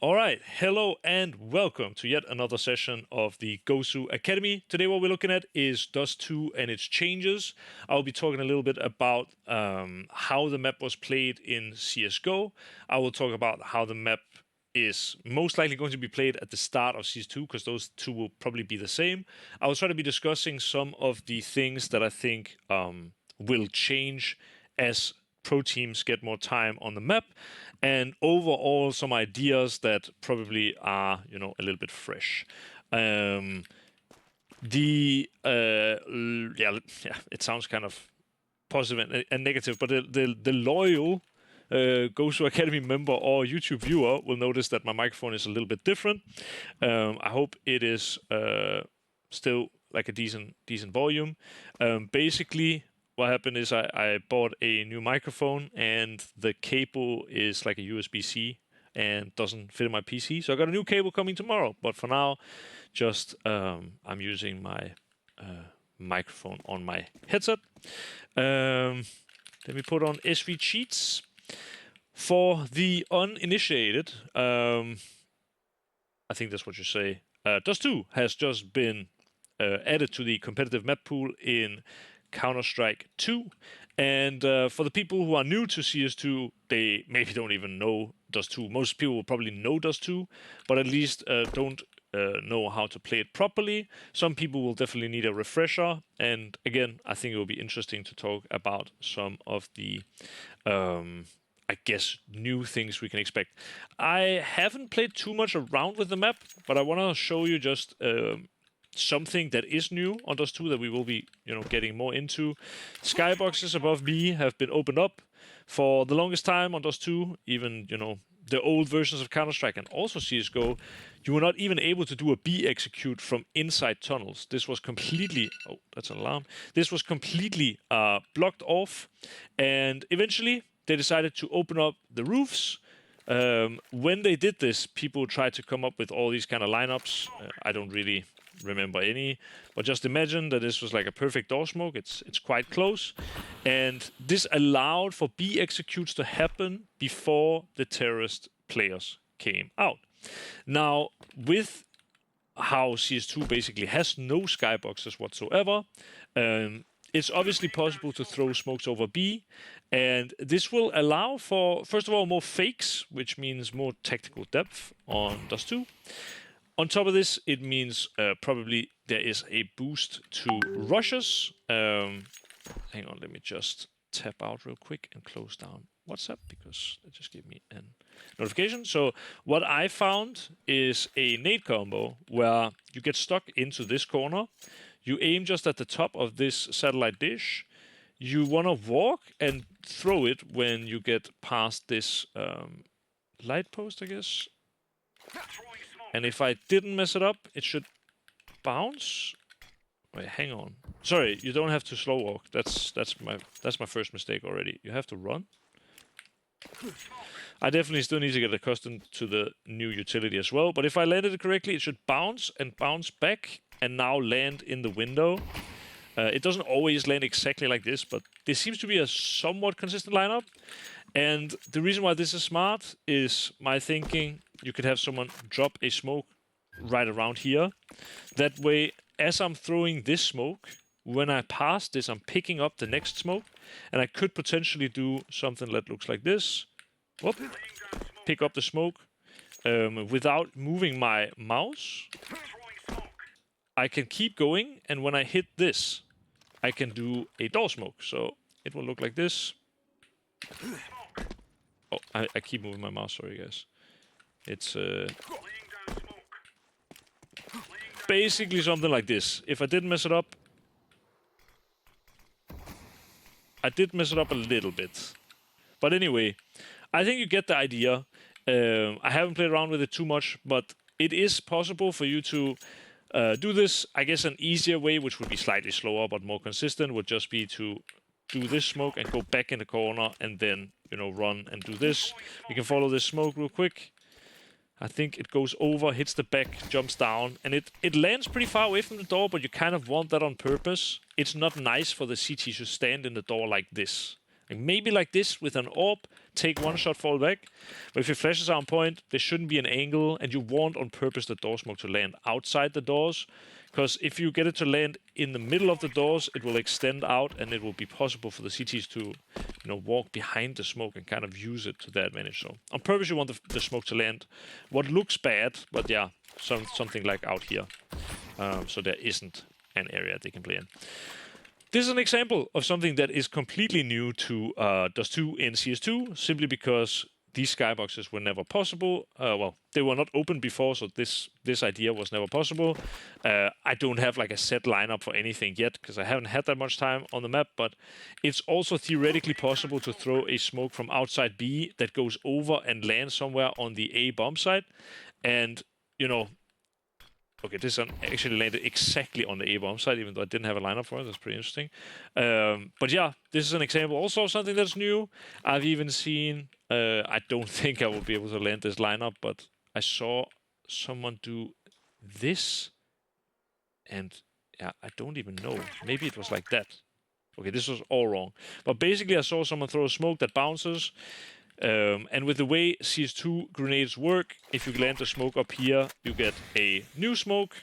All right, hello and welcome to yet another session of the Gosu Academy. Today what we're looking at is Dust2 and its changes. I'll be talking a little bit about how the map was played in CSGO. I will talk about how the map is most likely going to be played at the start of CS2 because those two will probably be the same. I will try to be discussing some of the things that I think will change as pro teams get more time on the map, and overall some ideas that probably are a little bit fresh. It sounds kind of positive and negative, but the loyal Gosu Academy member or YouTube viewer will notice that my microphone is a little bit different. I hope it is still like a decent volume. Basically, what happened is I bought a new microphone and the cable is like a USB-C and doesn't fit in my PC. So I got a new cable coming tomorrow. But for now, just I'm using my microphone on my headset. Let me put on SV cheats. For the uninitiated, I think that's what you say. Dust2 has just been added to the competitive map pool in Counter-Strike 2. And for the people who are new to CS2, they maybe don't even know Dust2. Most people will probably know Dust2, but at least don't know how to play it properly. Some people will definitely need a refresher. And again, I think it will be interesting to talk about some of the I guess, new things we can expect. I haven't played too much around with the map, but I want to show you just something that is new on Dust2 that we will be, getting more into. Skyboxes above B have been opened up for the longest time on Dust2. Even, the old versions of Counter-Strike and also CSGO, you were not even able to do a B execute from inside tunnels. This was completely... Oh, that's an alarm. This was completely blocked off. And eventually, they decided to open up the roofs. When they did this, people tried to come up with all these kind of lineups. I don't really remember any, but just imagine that this was like a perfect door smoke. It's quite close, and this allowed for B executes to happen before the terrorist players came out. Now, with how CS2 basically has no skyboxes whatsoever, it's obviously possible to throw smokes over B, and this will allow for, first of all, more fakes, which means more tactical depth on Dust2. On top of this, it means probably there is a boost to rushes. Hang on, let me just tap out real quick and close down WhatsApp because it just gave me a notification. So what I found is a nade combo where you get stuck into this corner. You aim just at the top of this satellite dish. You want to walk and throw it when you get past this light post, I guess. And if I didn't mess it up, it should bounce. Wait, hang on. Sorry, you don't have to slow walk. That's my first mistake already. You have to run. I definitely still need to get accustomed to the new utility as well. But if I landed it correctly, it should bounce and bounce back and now land in the window. It doesn't always land exactly like this, but this seems to be a somewhat consistent lineup. And the reason why this is smart is my thinking. You could have someone drop a smoke right around here. That way, as I'm throwing this smoke, when I pass this, I'm picking up the next smoke. And I could potentially do something that looks like this. Whoop. Pick up the smoke without moving my mouse. I can keep going, and when I hit this, I can do a door smoke. So it will look like this. Oh, I keep moving my mouse, sorry guys. It's basically something like this. If I didn't mess it up, I did mess it up a little bit. But anyway, I think you get the idea. I haven't played around with it too much, but it is possible for you to do this. I guess an easier way, which would be slightly slower but more consistent, would just be to do this smoke and go back in the corner and then, run and do this. We can follow this smoke real quick. I think it goes over, hits the back, jumps down, and it lands pretty far away from the door, but you kind of want that on purpose. It's not nice for the CT to stand in the door like this. Like maybe like this with an AWP, take one shot, fall back. But if your flashes are on point, there shouldn't be an angle, and you want on purpose the door smoke to land outside the doors. Because if you get it to land in the middle of the doors, it will extend out, and it will be possible for the CTs to, walk behind the smoke and kind of use it to their advantage. So on purpose, you want the smoke to land what looks bad, but yeah, something like out here. So there isn't an area they can play in. This is an example of something that is completely new to Dust2 in CS2, simply because these skyboxes were never possible. Well, they were not open before, so this idea was never possible. I don't have like a set lineup for anything yet, because I haven't had that much time on the map, but it's also theoretically possible to throw a smoke from outside B that goes over and lands somewhere on the A bomb site. And, okay, this one actually landed exactly on the A bomb side, even though I didn't have a lineup for it. That's pretty interesting. But yeah, this is an example also of something that's new. I've even seen, I don't think I will be able to land this lineup, but I saw someone do this. And yeah, I don't even know. Maybe it was like that. Okay, this was all wrong. But basically, I saw someone throw a smoke that bounces. And with the way CS2 grenades work, if you land the smoke up here, you get a new smoke,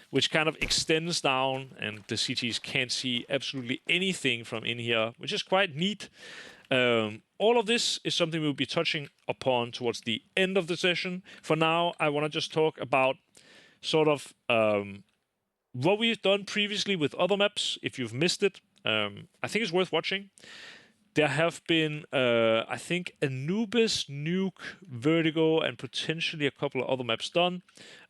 which kind of extends down, and the CTs can't see absolutely anything from in here, which is quite neat. All of this is something we'll be touching upon towards the end of the session. For now, I want to just talk about sort of what we've done previously with other maps. If you've missed it, I think it's worth watching. There have been, I think, Anubis, Nuke, Vertigo, and potentially a couple of other maps done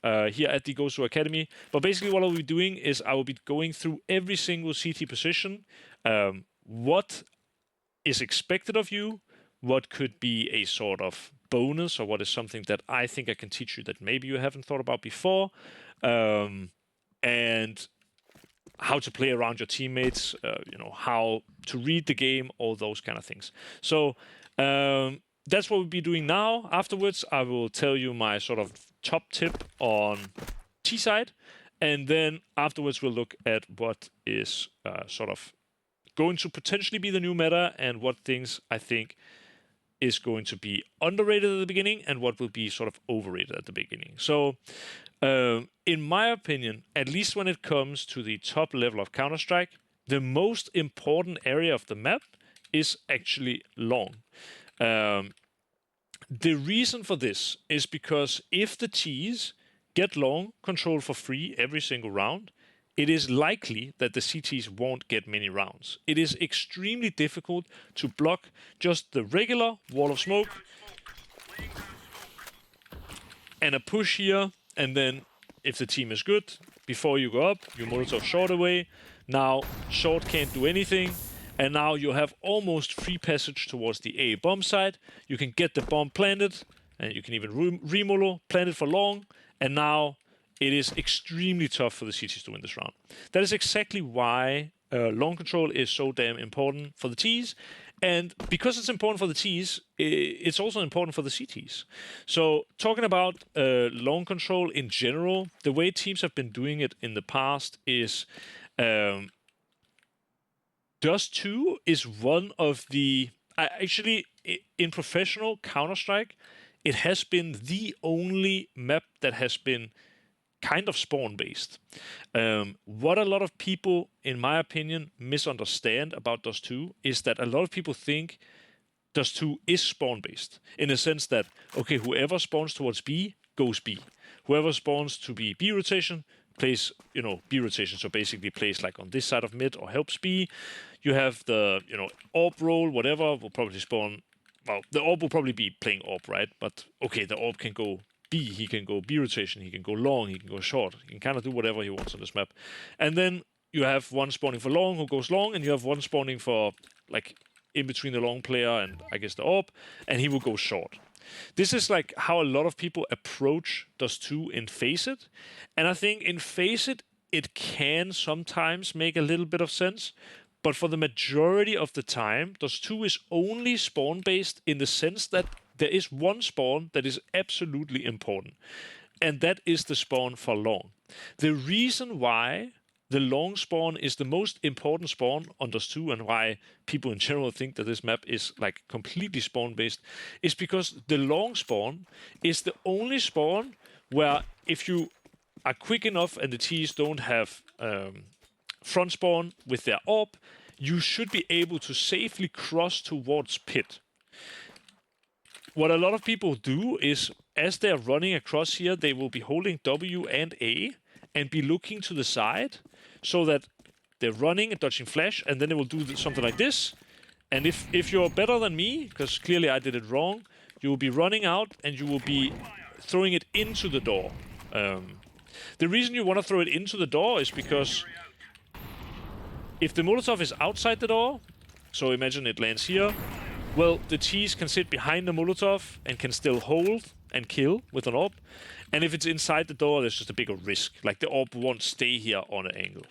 here at the Gosu Academy. But basically what I'll be doing is I will be going through every single CT position, what is expected of you, what could be a sort of bonus, or what is something that I think I can teach you that maybe you haven't thought about before, and how to play around your teammates, how to read the game, all those kind of things. So that's what we'll be doing now. Afterwards, I will tell you my sort of top tip on T side, and then afterwards we'll look at what is sort of going to potentially be the new meta, and what things I think is going to be underrated at the beginning, and what will be sort of overrated at the beginning. So in my opinion, at least when it comes to the top level of Counter-Strike, the most important area of the map is actually long. The reason for this is because if the Ts get long control for free every single round, it is likely that the CTs won't get many rounds. It is extremely difficult to block just the regular wall of smoke and a push here, and then if the team is good, before you go up, you Molotov short away. Now short can't do anything, and now you have almost free passage towards the A bomb site. You can get the bomb planted, and you can even remolo, plant it for long, and now it is extremely tough for the CTs to win this round. That is exactly why long control is so damn important for the Ts. And because it's important for the Ts, it's also important for the CTs. So talking about long control in general, the way teams have been doing it in the past is Dust2 is one of the... actually, in professional Counter-Strike, it has been the only map that has been kind of spawn-based. What a lot of people, in my opinion, misunderstand about Dust2 is that a lot of people think Dust2 is spawn-based, in the sense that, okay, whoever spawns towards B, goes B. Whoever spawns to be B rotation, plays, B rotation, so basically plays like on this side of mid or helps B. You have the, AWP role, whatever, will probably spawn... Well, the AWP will probably be playing AWP, right? But, okay, the AWP can go B, he can go B rotation, he can go long, he can go short. He can kind of do whatever he wants on this map. And then you have one spawning for long who goes long, and you have one spawning for, like, in between the long player and, I guess, the AWP, and he will go short. This is, like, how a lot of people approach Dust2 in Faceit. And I think in Faceit, it can sometimes make a little bit of sense. But for the majority of the time, Dust2 is only spawn-based in the sense that there is one spawn that is absolutely important, and that is the spawn for long. The reason why the long spawn is the most important spawn on Dust2, and why people in general think that this map is like completely spawn based, is because the long spawn is the only spawn where if you are quick enough and the T's don't have front spawn with their orb, you should be able to safely cross towards pit. What a lot of people do is, as they're running across here, they will be holding W and A and be looking to the side so that they're running and dodging flash, and then they will do something like this. And if you're better than me, because clearly I did it wrong, you will be running out and you will be throwing it into the door. The reason you want to throw it into the door is because if the Molotov is outside the door, so imagine it lands here, well, the T's can sit behind the Molotov and can still hold and kill with an orb. And if it's inside the door, there's just a bigger risk. Like, the orb won't stay here on an angle.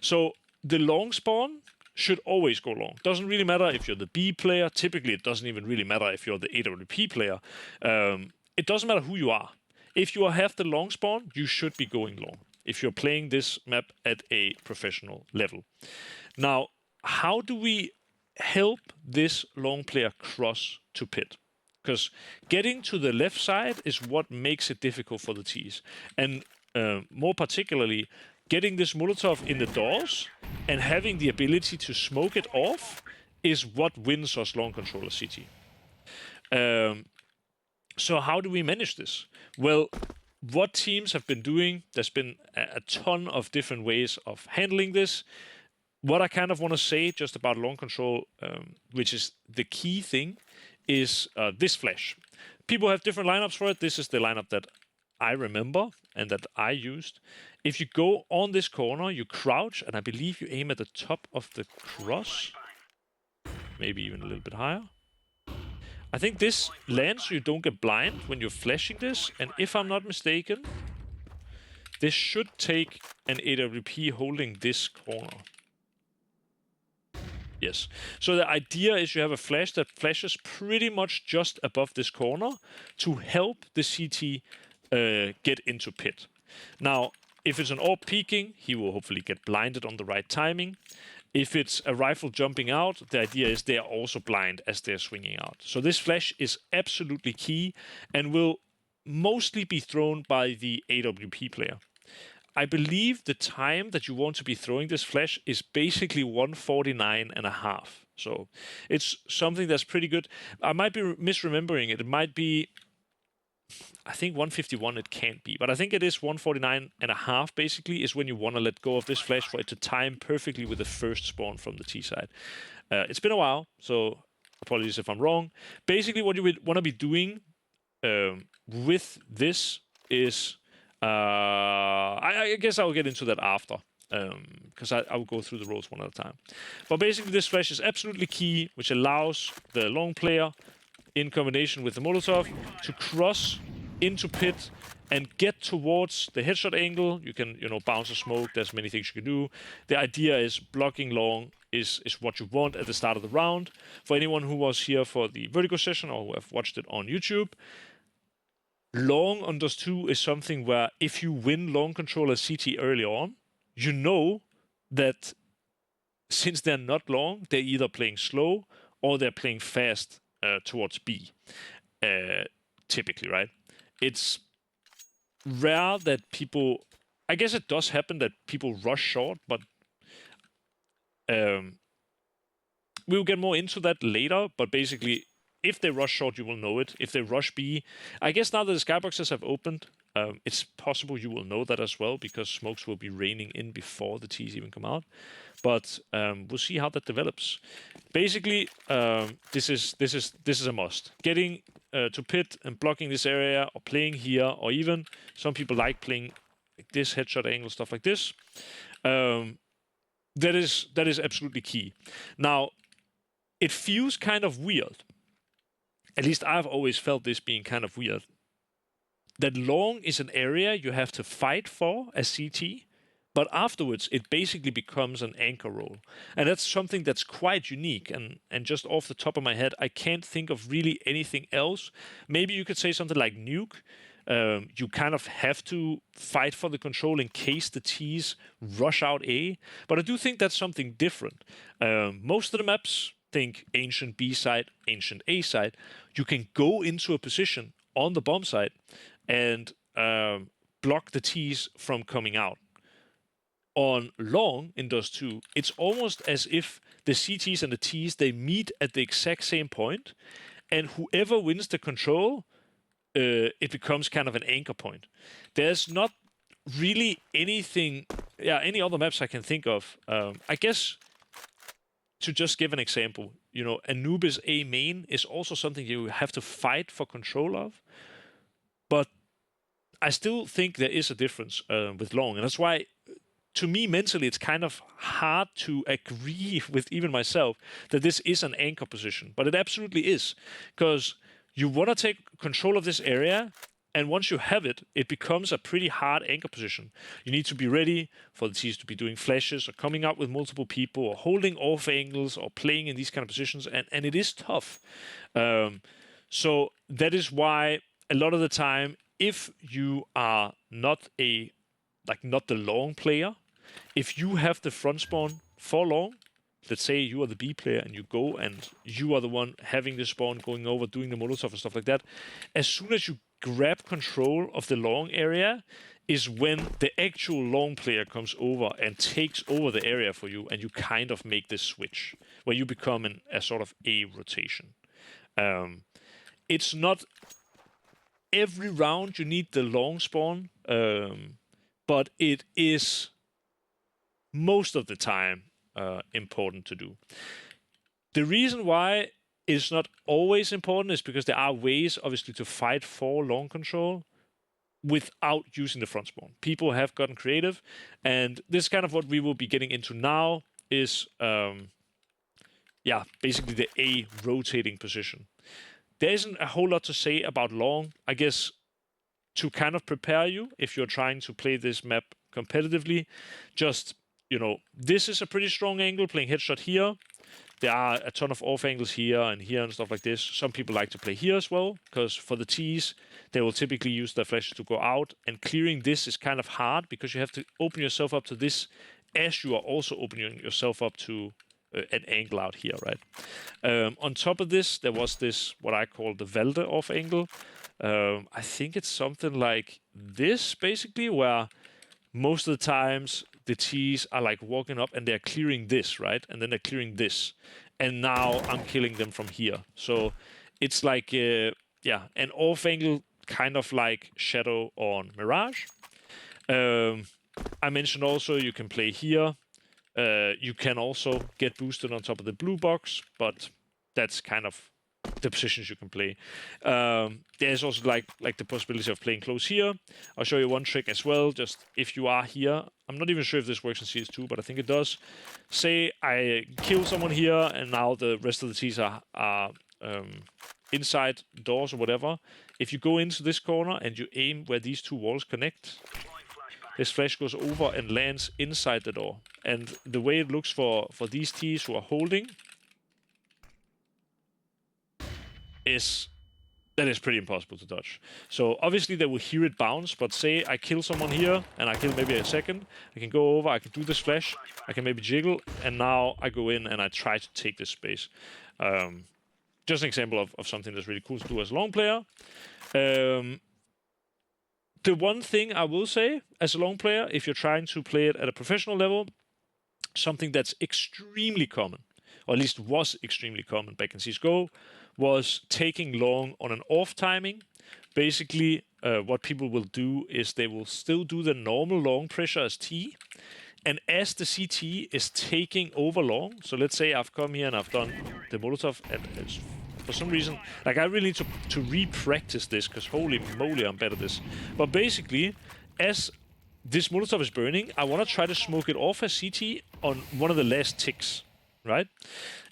So the long spawn should always go long. Doesn't really matter if you're the B player. Typically, it doesn't even really matter if you're the AWP player. It doesn't matter who you are. If you have the long spawn, you should be going long if you're playing this map at a professional level. Now, how do we help this long player cross to pit? Because getting to the left side is what makes it difficult for the T's. And more particularly, getting this Molotov in the doors and having the ability to smoke it off is what wins us long control as CT. So how do we manage this? Well, what teams have been doing, there's been a ton of different ways of handling this. What I kind of want to say just about long control, which is the key thing, is this flash. People have different lineups for it. This is the lineup that I remember and that I used. If you go on this corner, you crouch, and I believe you aim at the top of the cross. Maybe even a little bit higher. I think this lands so you don't get blind when you're flashing this. And if I'm not mistaken, this should take an AWP holding this corner. Yes. So the idea is you have a flash that flashes pretty much just above this corner to help the CT get into pit. Now, if it's an orb peeking, he will hopefully get blinded on the right timing. If it's a rifle jumping out, the idea is they are also blind as they're swinging out. So this flash is absolutely key and will mostly be thrown by the AWP player. I believe the time that you want to be throwing this flash is basically 1:49.5. So it's something that's pretty good. I might be misremembering it. It might be, I think 1:51 it can't be, but I think it is 1:49.5 basically is when you want to let go of this flash for it to time perfectly with the first spawn from the T side. It's been a while, so apologies if I'm wrong. Basically what you would want to be doing with this is, I guess I'll get into that after, because I will go through the roles one at a time. But basically this flash is absolutely key, which allows the long player in combination with the Molotov to cross into pit and get towards the headshot angle. You can, bounce a smoke. There's many things you can do. The idea is blocking long is what you want at the start of the round. For anyone who was here for the Vertigo session or who have watched it on YouTube, long on Dust2 is something where if you win long control as CT early on, you know that since they're not long, they're either playing slow or they're playing fast towards B, typically, right? It's rare that people, I guess it does happen that people rush short, but we'll get more into that later. But basically, if they rush short, you will know it. If they rush B, I guess now that the skyboxes have opened, it's possible you will know that as well, because smokes will be raining in before the T's even come out. But we'll see how that develops. Basically, this is a must. Getting to pit and blocking this area, or playing here, or even some people like playing like this headshot angle, stuff like this. That is absolutely key. Now, it feels kind of weird. At least I've always felt this being kind of weird. That long is an area you have to fight for as CT, but afterwards it basically becomes an anchor role. And that's something that's quite unique. And just off the top of my head, I can't think of really anything else. Maybe you could say something like Nuke, You kind of have to fight for the control in case the T's rush out A. But I do think that's something different. Most of the maps, think ancient B side, ancient A side, you can go into a position on the bomb side and block the T's from coming out. On long in Dust2, it's almost as if the CTs and the T's, they meet at the exact same point, and whoever wins the control, it becomes kind of an anchor point. There's not really anything, any other maps I can think of. I guess to just give an example, Anubis A main is also something you have to fight for control of, but I still think there is a difference with long, and that's why, to me, mentally, it's kind of hard to agree with even myself that this is an anchor position, but it absolutely is, because you want to take control of this area, and once you have it, it becomes a pretty hard anchor position. You need to be ready for the T's to be doing flashes or coming out with multiple people or holding off angles or playing in these kind of positions, and it is tough. So that is why a lot of the time, if you are not the long player, if you have the front spawn for long, let's say you are the B player and you go and you are the one having the spawn, going over, doing the Molotov and stuff like that, as soon as you grab control of the long area is when the actual long player comes over and takes over the area for you, and you kind of make this switch where you become a sort of a rotation. It's not every round you need the long spawn, but it is most of the time important to do. The reason why it's not always important is because there are ways, obviously, to fight for long control without using the front spawn. People have gotten creative, and this is kind of what we will be getting into now is, basically the A rotating position. There isn't a whole lot to say about long. I guess to kind of prepare you if you're trying to play this map competitively, just, this is a pretty strong angle, playing headshot here. There are a ton of off angles here and stuff like this. Some people like to play here as well, because for the T's, they will typically use their flashes to go out, and clearing this is kind of hard because you have to open yourself up to this as you are also opening yourself up to an angle out here, right? On top of this, there was this, what I call the Valde off angle. I think it's something like this, basically, where most of the times the T's are like walking up and they're clearing this, right? And then they're clearing this. And now I'm killing them from here. So it's like, an off angle, kind of like Shadow on Mirage. I mentioned also you can play here. You can also get boosted on top of the blue box, but that's kind of the positions you can play. There's also like the possibility of playing close here. I'll show you one trick as well. Just if you are here, I'm not even sure if this works in CS2, but I think it does. Say I kill someone here, and now the rest of the T's are inside doors or whatever. If you go into this corner and you aim where these two walls connect, this flash goes over and lands inside the door. And the way it looks for these T's who are holding is that is pretty impossible to dodge. So obviously they will hear it bounce, but say I kill someone here and I kill maybe a second, I can go over, I can do this flash, I can maybe jiggle, and now I go in and I try to take this space. Just an example of something that's really cool to do as a long player. The one thing I will say as a long player, if you're trying to play it at a professional level, something that's extremely common, or at least was extremely common back in CSGO, was taking long on an off timing. Basically, what people will do is they will still do the normal long pressure as T, and as the CT is taking over long, so let's say I've come here and I've done the Molotov, and for some reason, like I really need to re-practice this, because holy moly, I'm bad at this. But basically, as this Molotov is burning, I want to try to smoke it off as CT on one of the last ticks, right?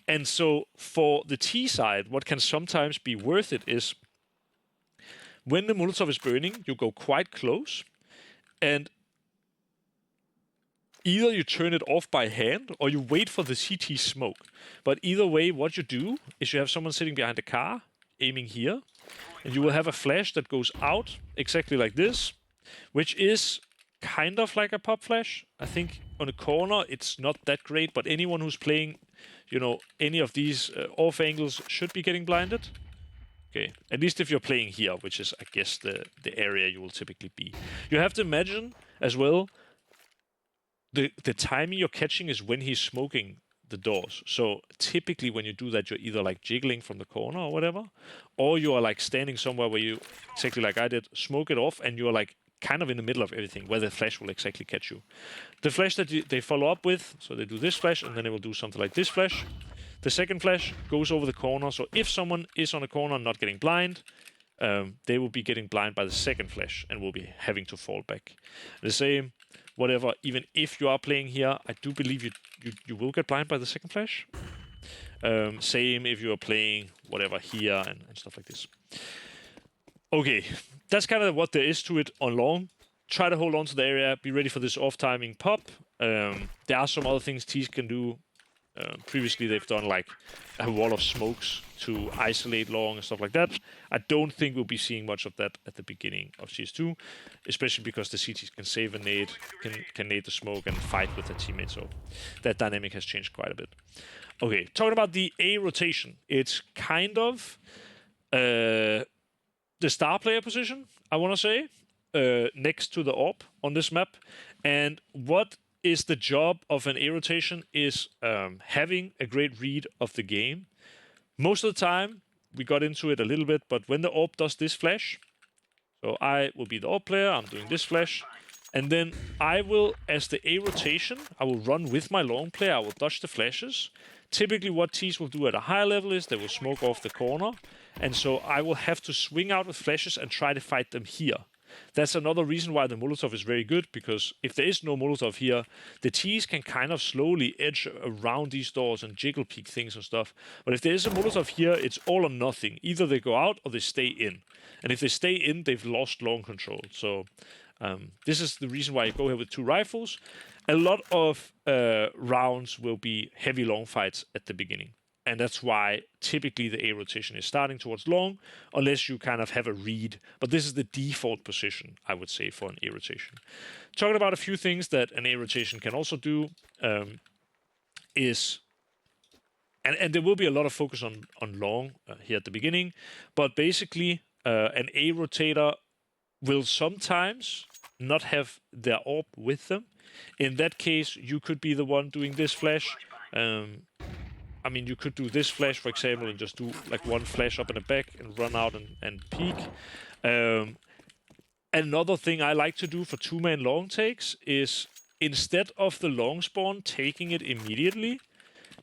And so for the T side, what can sometimes be worth it is when the Molotov is burning, you go quite close, and either you turn it off by hand or you wait for the CT smoke. But either way, what you do is you have someone sitting behind a car aiming here, and you will have a flash that goes out exactly like this, which is kind of like a pop flash. I think on a corner it's not that great, but anyone who's playing, you know, any of these off angles should be getting blinded. Okay, at least if you're playing here, which is, I guess, the area you will typically be. You have to imagine as well, the timing you're catching is when he's smoking the doors. So typically when you do that, you're either like jiggling from the corner or whatever, or you are like standing somewhere where you, exactly like I did, smoke it off, and you're like kind of in the middle of everything, where the flash will exactly catch you. The flash that they follow up with, so they do this flash, and then they will do something like this flash. The second flash goes over the corner, so if someone is on a corner not getting blind, they will be getting blind by the second flash and will be having to fall back. The same, whatever, even if you are playing here, I do believe you will get blind by the second flash. Same if you are playing whatever here and stuff like this. Okay, that's kind of what there is to it on long. Try to hold on to the area, be ready for this off-timing pop. There are some other things Tees can do. Previously, they've done like a wall of smokes to isolate long and stuff like that. I don't think we'll be seeing much of that at the beginning of CS2, especially because the CTs can save a nade, can nade the smoke and fight with their teammates. So that dynamic has changed quite a bit. Okay, talking about the A rotation, it's kind of the star player position, I want to say, next to the AWP on this map. And what is the job of an A rotation is having a great read of the game. Most of the time, we got into it a little bit, but when the AWP does this flash, so I will be the AWP player, I'm doing this flash, and then I will, as the A rotation, I will run with my long player, I will dodge the flashes. Typically what Tees will do at a higher level is they will smoke off the corner, and so I will have to swing out with flashes and try to fight them here. That's another reason why the Molotov is very good, because if there is no Molotov here, the Tees can kind of slowly edge around these doors and jiggle peek things and stuff. But if there is a Molotov here, it's all or nothing. Either they go out or they stay in. And if they stay in, they've lost long control. So this is the reason why I go here with 2 rifles. A lot of rounds will be heavy long fights at the beginning. And that's why typically the A rotation is starting towards long, unless you kind of have a read. But this is the default position, I would say, for an A rotation. Talking about a few things that an A rotation can also do is... And there will be a lot of focus on long here at the beginning. But basically, an A rotator will sometimes not have their AWP with them. In that case, you could be the one doing this flash. I mean, you could do this flash, for example, and just do like one flash up in the back and run out and peek. Another thing I like to do for 2-man long takes is, instead of the long spawn taking it immediately,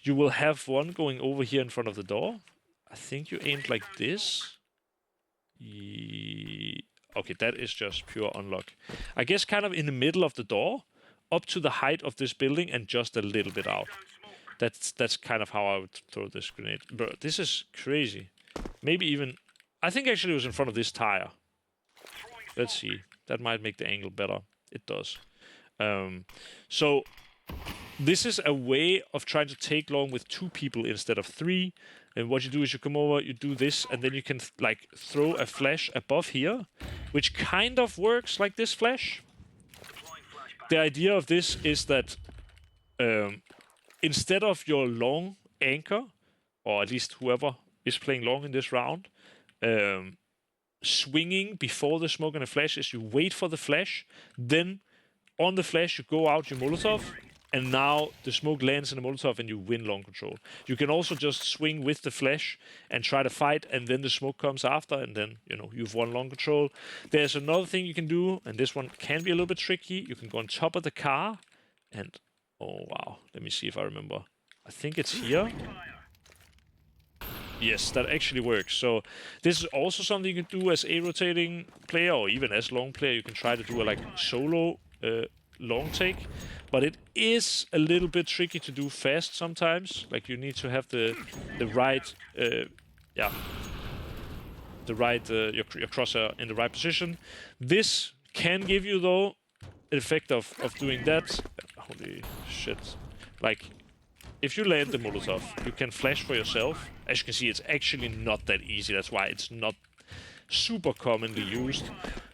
you will have one going over here in front of the door. I think you aimed like this. Okay, that is just pure unlock. I guess kind of in the middle of the door, up to the height of this building and just a little bit out. That's kind of how I would throw this grenade. Bro, this is crazy. Maybe even... I think actually it was in front of this tire. Let's see. That might make the angle better. It does. So this is a way of trying to take long with 2 people instead of 3. And what you do is you come over, you do this, and then you can like throw a flash above here, which kind of works like this flash. The idea of this is that instead of your long anchor, or at least whoever is playing long in this round, swinging before the smoke and the flash, is you wait for the flash, then on the flash you go out your Molotov, and now the smoke lands in the Molotov and you win long control. You can also just swing with the flash and try to fight, and then the smoke comes after, and then, you know, you've won long control. There's another thing you can do, and this one can be a little bit tricky. You can go on top of the car and... Oh, wow. Let me see if I remember. I think it's here. Yes, that actually works. So this is also something you can do as a rotating player, or even as long player. You can try to do a like solo long take. But it is a little bit tricky to do fast sometimes. Like you need to have the right... your crosshair in the right position. This can give you, though, an effect of doing that. Holy shit. Like, if you land the Molotov, you can flash for yourself. As you can see, it's actually not that easy. That's why it's not super commonly used.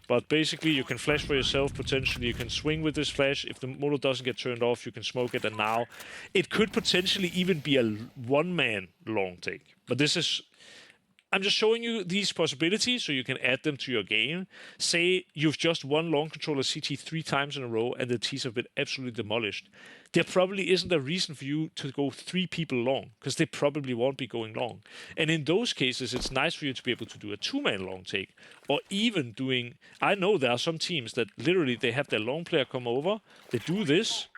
But basically, you can flash for yourself, potentially. You can swing with this flash. If the Molotov doesn't get turned off, you can smoke it. And now, it could potentially even be a one-man long take. But this is... I'm just showing you these possibilities so you can add them to your game. Say you've just won long control of CT 3 times in a row and the Ts have been absolutely demolished. There probably isn't a reason for you to go 3 people long, because they probably won't be going long. And in those cases, it's nice for you to be able to do a 2-man long take, or even doing... I know there are some teams that literally they have their long player come over, they do this,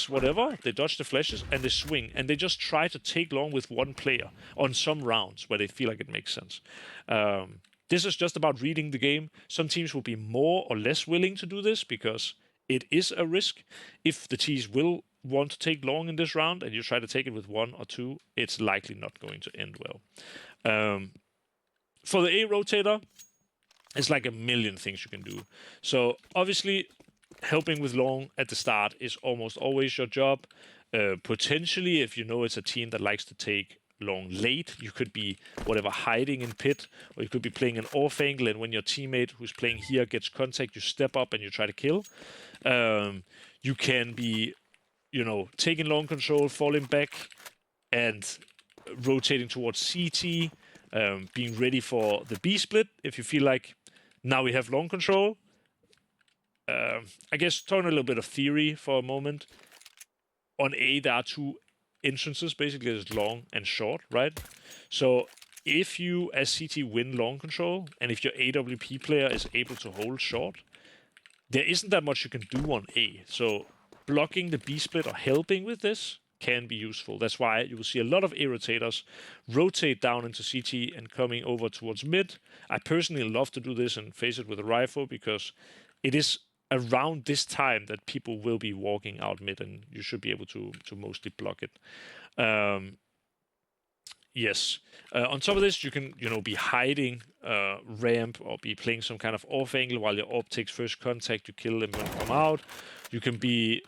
whatever, they dodge the flashes, and they swing, and they just try to take long with one player on some rounds where they feel like it makes sense. This is just about reading the game. Some teams will be more or less willing to do this because it is a risk. If the Ts will want to take long in this round and you try to take it with 1 or 2, it's likely not going to end well. For the A rotator, it's like a million things you can do. So obviously, helping with long at the start is almost always your job. Potentially, if you know it's a team that likes to take long late, you could be whatever hiding in pit, or you could be playing an off angle, and when your teammate who's playing here gets contact, you step up and you try to kill. You can be, you know, taking long control, falling back, and rotating towards CT, being ready for the B split if you feel like now we have long control. I guess talking a little bit of theory for a moment. On A, there are 2 entrances, basically. There's long and short, right? So if you, as CT, win long control, and if your AWP player is able to hold short, there isn't that much you can do on A. So blocking the B split or helping with this can be useful. That's why you will see a lot of A rotators rotate down into CT and coming over towards mid. I personally love to do this and face it with a rifle, because it is around this time that people will be walking out mid, and you should be able to mostly block it. Yes. On top of this, you can, you know, be hiding ramp or be playing some kind of off angle while your AWP takes first contact. You kill them when you come out. You can be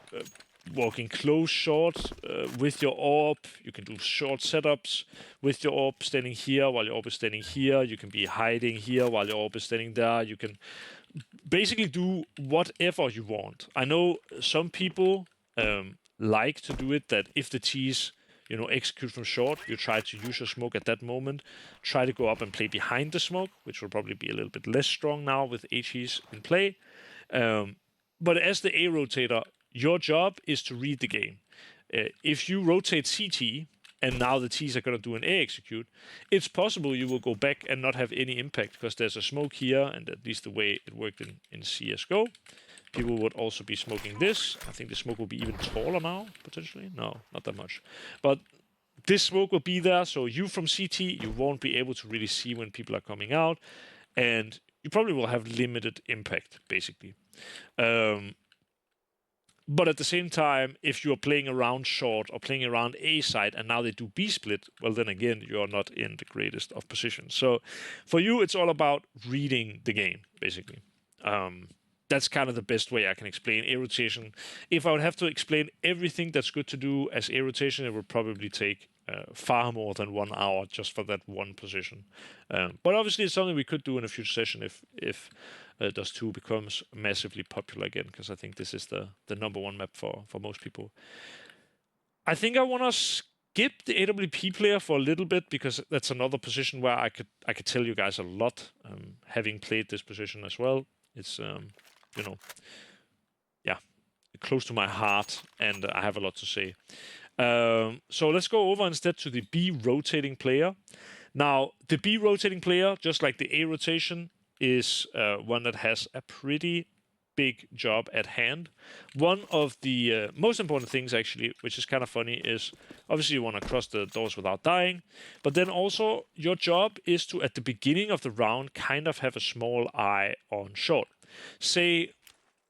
walking close short with your AWP. You can do short setups with your AWP standing here while your AWP is standing here. You can be hiding here while your AWP is standing there. You can basically do whatever you want. I know some people like to do it that if the Ts, you know, execute from short, you try to use your smoke at that moment. Try to go up and play behind the smoke, which will probably be a little bit less strong now with HEs in play. But as the A rotator, your job is to read the game. If you rotate CT, and now the Ts are going to do an A execute, it's possible you will go back and not have any impact, because there's a smoke here, and at least the way it worked in CSGO. People would also be smoking this. I think the smoke will be even taller now, potentially. No, not that much. But this smoke will be there, so you from CT, you won't be able to really see when people are coming out, and you probably will have limited impact, basically. But at the same time, if you're playing around short or playing around A side and now they do B split, well, then again, you're not in the greatest of positions. So for you, it's all about reading the game, basically. That's kind of the best way I can explain A rotation. If I would have to explain everything that's good to do as A rotation, it would probably take far more than 1 hour just for that one position. But obviously, it's something we could do in a future session if Dust2 becomes massively popular again, because I think this is the #1 map for most people. I think I want to skip the AWP player for a little bit, because that's another position where I could tell you guys a lot, having played this position as well. It's you know, yeah, close to my heart, and I have a lot to say. So let's go over instead to the B rotating player. Now, the B rotating player, just like the A rotation, is one that has a pretty big job at hand. One of the most important things, actually, which is kind of funny, is obviously you want to cross the doors without dying, but then also your job is to, at the beginning of the round, kind of have a small eye on short. Say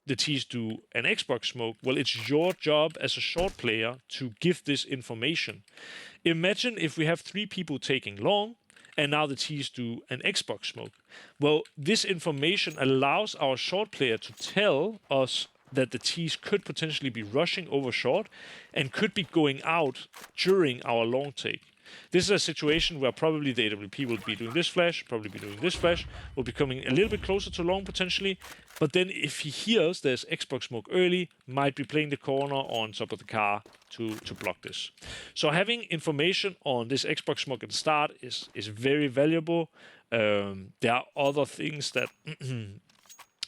the Ts do an Xbox smoke, well, it's your job as a short player to give this information. Imagine if we have 3 people taking long, and now the Ts do an Xbox smoke. Well, this information allows our short player to tell us that the T's could potentially be rushing over short and could be going out during our long take. This is a situation where probably the AWP will be doing this flash, probably be doing this flash, will be coming a little bit closer to long potentially, but then if he hears there's Xbox smoke early, might be playing the corner on top of the car to block this. So having information on this Xbox smoke at the start is very valuable. There are other things that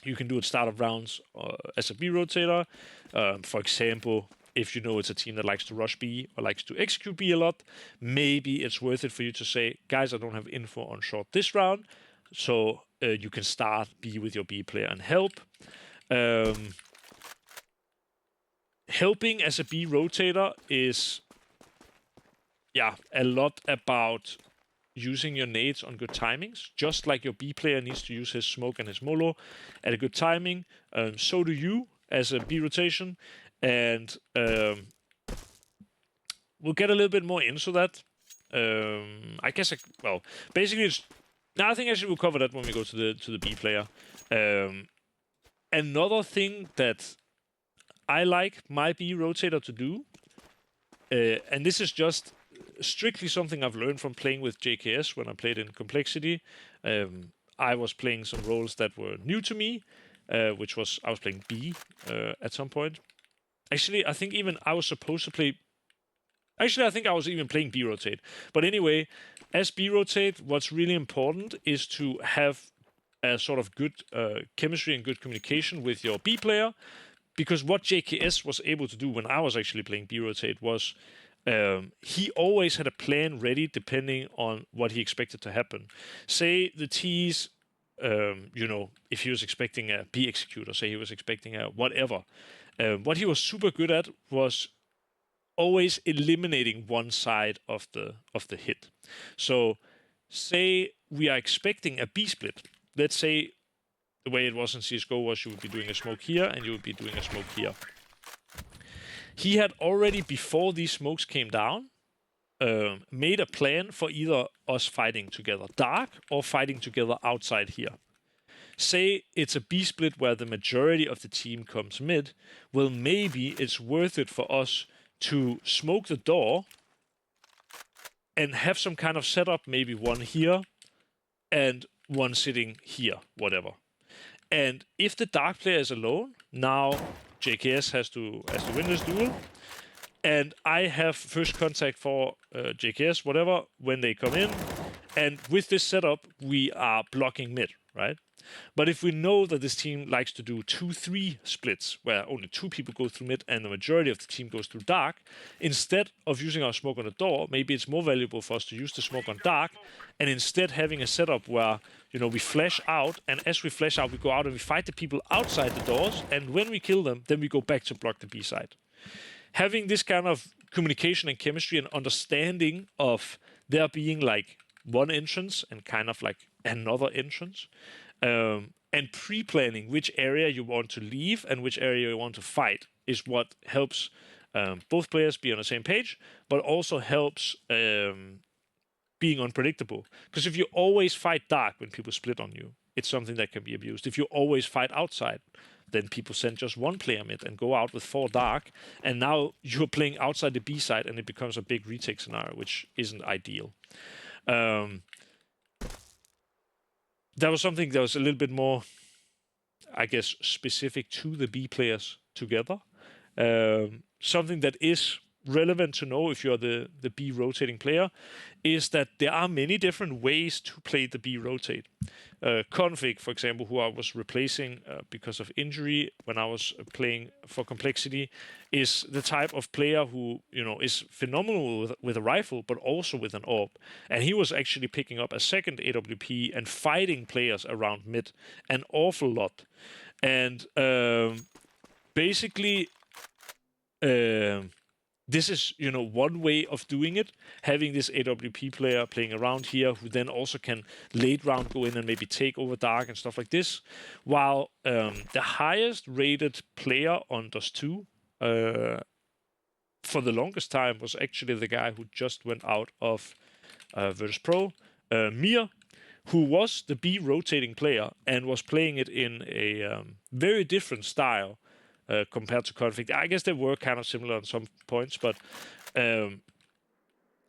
you can do at start of rounds as a B rotator. For example, if you know it's a team that likes to rush B or likes to execute B a lot, maybe it's worth it for you to say, guys, I don't have info on short this round, so you can start B with your B player and help. Helping as a B rotator is, a lot about using your nades on good timings, just like your B player needs to use his smoke and his molo at a good timing. So do you as a B rotation, and we'll get a little bit more into that. I guess, basically, I think actually we'll cover that when we go to the B player. Another thing that I like my B rotator to do, and this is just strictly something I've learned from playing with JKS when I played in Complexity. I was playing some roles that were new to me, which was I was playing B at some point. Actually, I think even I was supposed to play... Actually, I think I was even playing B rotate. But anyway, as B rotate, what's really important is to have a sort of good chemistry and good communication with your B player, because what JKS was able to do when I was actually playing B rotate was he always had a plan ready depending on what he expected to happen. Say the T's, if he was expecting a B executor, say he was expecting a whatever. What he was super good at was always eliminating one side of the hit. So say we are expecting a B split. Let's say the way it was in CSGO was you would be doing a smoke here and you would be doing a smoke here. He had already, before these smokes came down, made a plan for either us fighting together dark or fighting together outside here. Say it's a B split where the majority of the team comes mid, well, maybe it's worth it for us to smoke the door and have some kind of setup, maybe one here and one sitting here, whatever. And if the dark player is alone, now JKS has to win this duel, and I have first contact for JKS, whatever, when they come in, and with this setup, we are blocking mid, right? But if we know that this team likes to do 2-3 splits, where only 2 people go through mid and the majority of the team goes through dark, instead of using our smoke on the door, maybe it's more valuable for us to use the smoke on dark, and instead having a setup where, we flash out, and as we flash out, we go out and we fight the people outside the doors, and when we kill them, then we go back to block the B side. Having this kind of communication and chemistry and understanding of there being like one entrance and kind of like another entrance, and pre-planning which area you want to leave and which area you want to fight is what helps both players be on the same page, but also helps being unpredictable. Because if you always fight dark when people split on you, it's something that can be abused. If you always fight outside, then people send just one player mid and go out with 4 dark, and now you're playing outside the B side and it becomes a big retake scenario, which isn't ideal. That was something that was a little bit more, I guess, specific to the B players together. Something that is relevant to know if you're the B rotating player is that there are many different ways to play the B rotate. Config, for example, who I was replacing because of injury when I was playing for Complexity, is the type of player who is phenomenal with a rifle, but also with an AWP. And he was actually picking up a second AWP and fighting players around mid an awful lot. And basically, this is, one way of doing it, having this AWP player playing around here who then also can late round go in and maybe take over dark and stuff like this. While the highest rated player on Dust2 for the longest time was actually the guy who just went out of Virtus Pro, Mir, who was the B rotating player and was playing it in a very different style compared to Conflict. I guess they were kind of similar on some points, but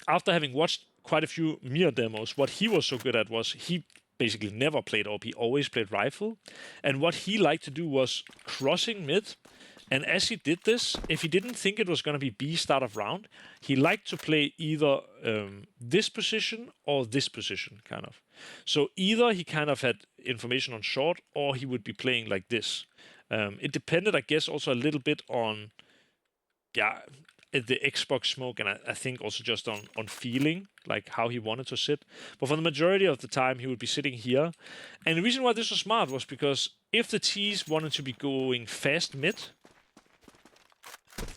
after having watched quite a few Mir demos, what he was so good at was he basically never played AWP, he always played rifle. And what he liked to do was crossing mid. And as he did this, if he didn't think it was going to be B start of round, he liked to play either this position or this position, kind of. So either he kind of had information on short, or he would be playing like this. It depended, I guess, also a little bit on, the Xbox smoke, and I think also just on feeling, like how he wanted to sit. But for the majority of the time, he would be sitting here. And the reason why this was smart was because if the T's wanted to be going fast mid,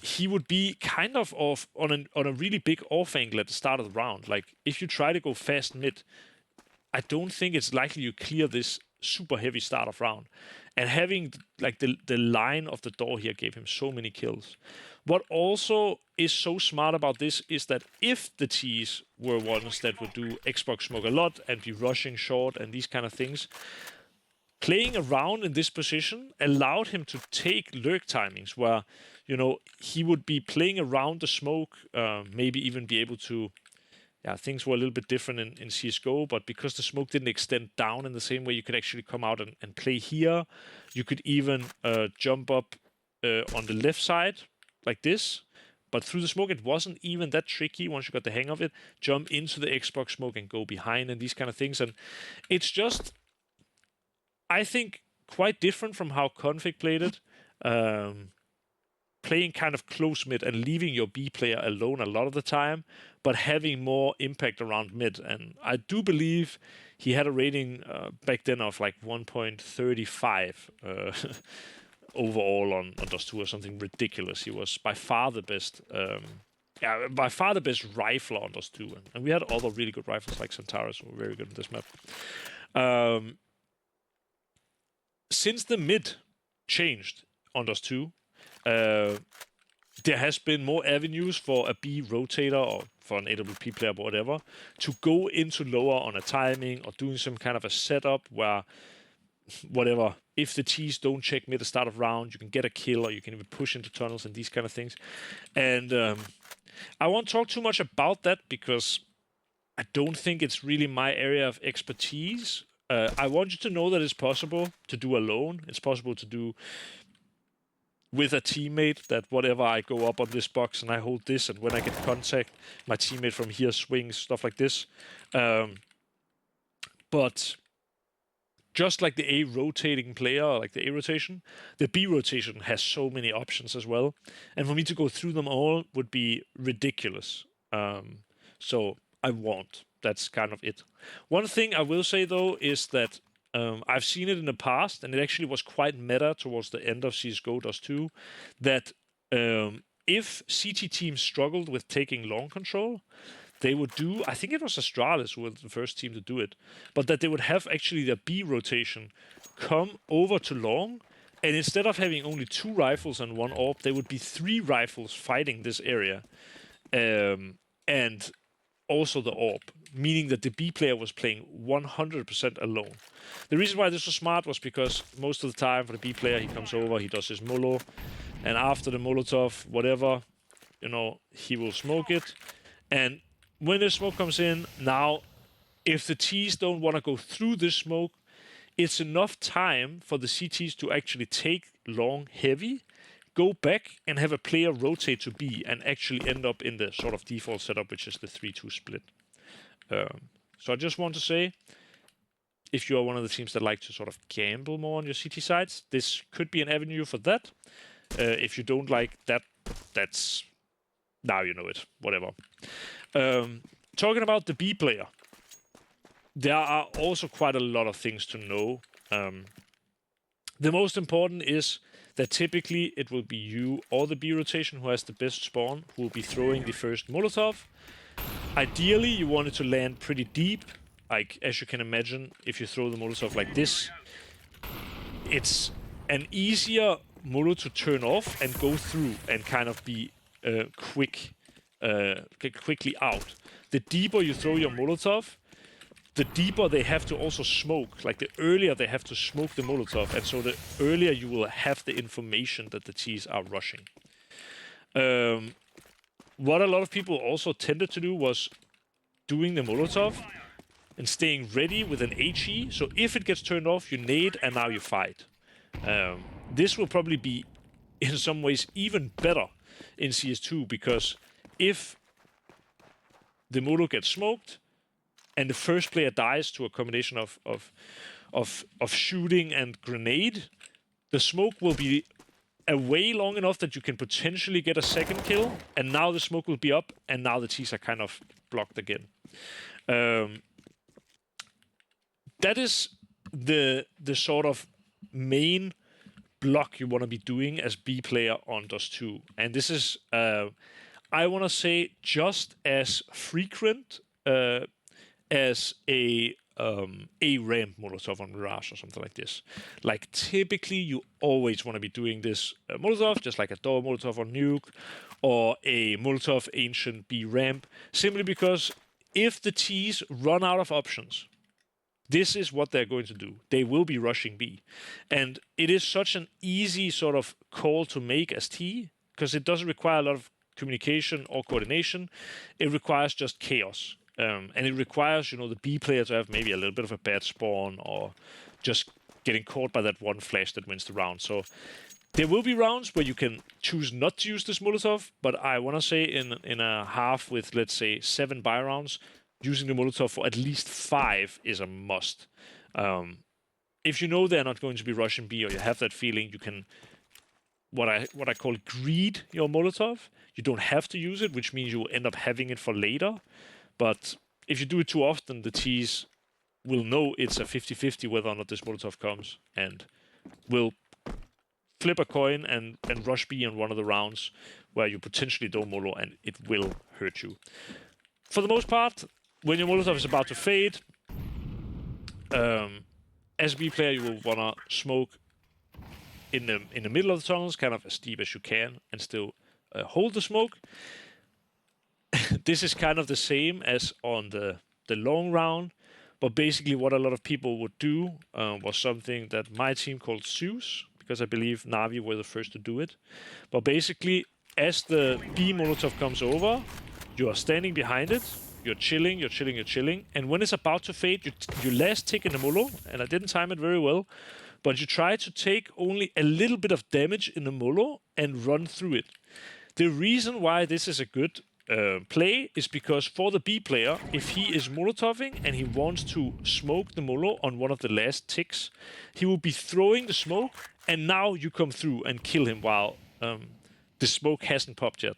he would be kind of off on a really big off angle at the start of the round. Like, if you try to go fast mid, I don't think it's likely you clear this super heavy start of round. And having like the line of the door here gave him so many kills. What also is so smart about this is that if the T's were ones that would do Xbox smoke a lot and be rushing short and these kind of things, playing around in this position allowed him to take lurk timings where, he would be playing around the smoke, maybe even be able to, things were a little bit different in CSGO, but because the smoke didn't extend down in the same way, you could actually come out and play here. You could even jump up on the left side, like this. But through the smoke, it wasn't even that tricky once you got the hang of it. Jump into the Xbox smoke and go behind and these kind of things. And it's just, I think, quite different from how Config played it. Playing kind of close mid and leaving your B player alone a lot of the time, but having more impact around mid. And I do believe he had a rating back then of like 1.35 overall on Dust2 or something ridiculous. He was by far the best, by far the best rifler on Dust2. And we had other really good rifles like Santaris who were very good in this map. Since the mid changed on Dust2, there has been more avenues for a B rotator or for an AWP player or whatever to go into lower on a timing or doing some kind of a setup where, whatever, if the T's don't check mid at the start of round, you can get a kill or you can even push into tunnels and these kind of things. And I won't talk too much about that because I don't think it's really my area of expertise. I want you to know that it's possible to do alone. It's possible to do with a teammate, that whatever, I go up on this box and I hold this, and when I get contact, my teammate from here swings, stuff like this. But just like the A rotating player, like the A rotation, the B rotation has so many options as well. And for me to go through them all would be ridiculous. So I won't. That's kind of it. One thing I will say, though, is that I've seen it in the past, and it actually was quite meta towards the end of CSGO Dust2, that if CT teams struggled with taking long control, they would do, I think it was Astralis who was the first team to do it, but that they would have actually their B rotation come over to long, and instead of having only 2 rifles and 1 AWP, there would be 3 rifles fighting this area. And also the AWP, meaning that the B player was playing 100% alone. The reason why this was smart was because most of the time for the B player, he comes over, he does his molo, and after the Molotov, whatever, he will smoke it. And when the smoke comes in, now, if the T's don't want to go through this smoke, it's enough time for the CTs to actually take long heavy, go back and have a player rotate to B and actually end up in the sort of default setup, which is the 3-2 split. So I just want to say, if you are one of the teams that like to sort of gamble more on your CT sides, this could be an avenue for that. If you don't like that, that's, now you know it, whatever. Talking about the B player, there are also quite a lot of things to know. The most important is that typically it will be you or the B rotation who has the best spawn, who will be throwing the first Molotov. Ideally, you want it to land pretty deep. Like, as you can imagine, if you throw the Molotov like this, it's an easier Molo to turn off and go through and kind of be quickly out. The deeper you throw your Molotov, the deeper they have to also smoke, like the earlier they have to smoke the Molotov, and so the earlier you will have the information that the T's are rushing. What a lot of people also tended to do was doing the Molotov and staying ready with an HE, so if it gets turned off, you nade, and now you fight. This will probably be, in some ways, even better in CS2, because if the Molo gets smoked, and the first player dies to a combination of shooting and grenade, the smoke will be away long enough that you can potentially get a second kill, and now the smoke will be up, and now the T's are kind of blocked again. That is the sort of main block you want to be doing as B player on Dust2. And this is, I want to say, just as frequent as a ramp Molotov on Mirage or something like this. Like, typically, you always want to be doing this Molotov, just like a door Molotov on Nuke, or a Molotov Ancient B ramp, simply because if the T's run out of options, this is what they're going to do. They will be rushing B. And it is such an easy sort of call to make as T, because it doesn't require a lot of communication or coordination. It requires just chaos. And it requires, the B player to have maybe a little bit of a bad spawn, or just getting caught by that one flash that wins the round. So there will be rounds where you can choose not to use this Molotov, but I want to say in a half with, let's say, 7 buy rounds, using the Molotov for at least 5 is a must. If you know they're not going to be rushing B, or you have that feeling, you can, what I call, greed your Molotov. You don't have to use it, which means you will end up having it for later. But if you do it too often, the T's will know it's a 50-50 whether or not this Molotov comes, and will flip a coin and rush B on one of the rounds where you potentially don't Molo, and it will hurt you. For the most part, when your Molotov is about to fade, as a B player, you will want to smoke in the middle of the tunnels, kind of as deep as you can, and still hold the smoke. This is kind of the same as on the long round, but basically what a lot of people would do was something that my team called Zeus, because I believe Na'Vi were the first to do it. But basically, as the B Molotov comes over, you are standing behind it, you're chilling, and when it's about to fade, you last tick in the Molo, and I didn't time it very well, but you try to take only a little bit of damage in the Molo and run through it. The reason why this is a good play is because for the B player, if he is Molotoving and he wants to smoke the Molo on one of the last ticks, he will be throwing the smoke, and now you come through and kill him while the smoke hasn't popped yet.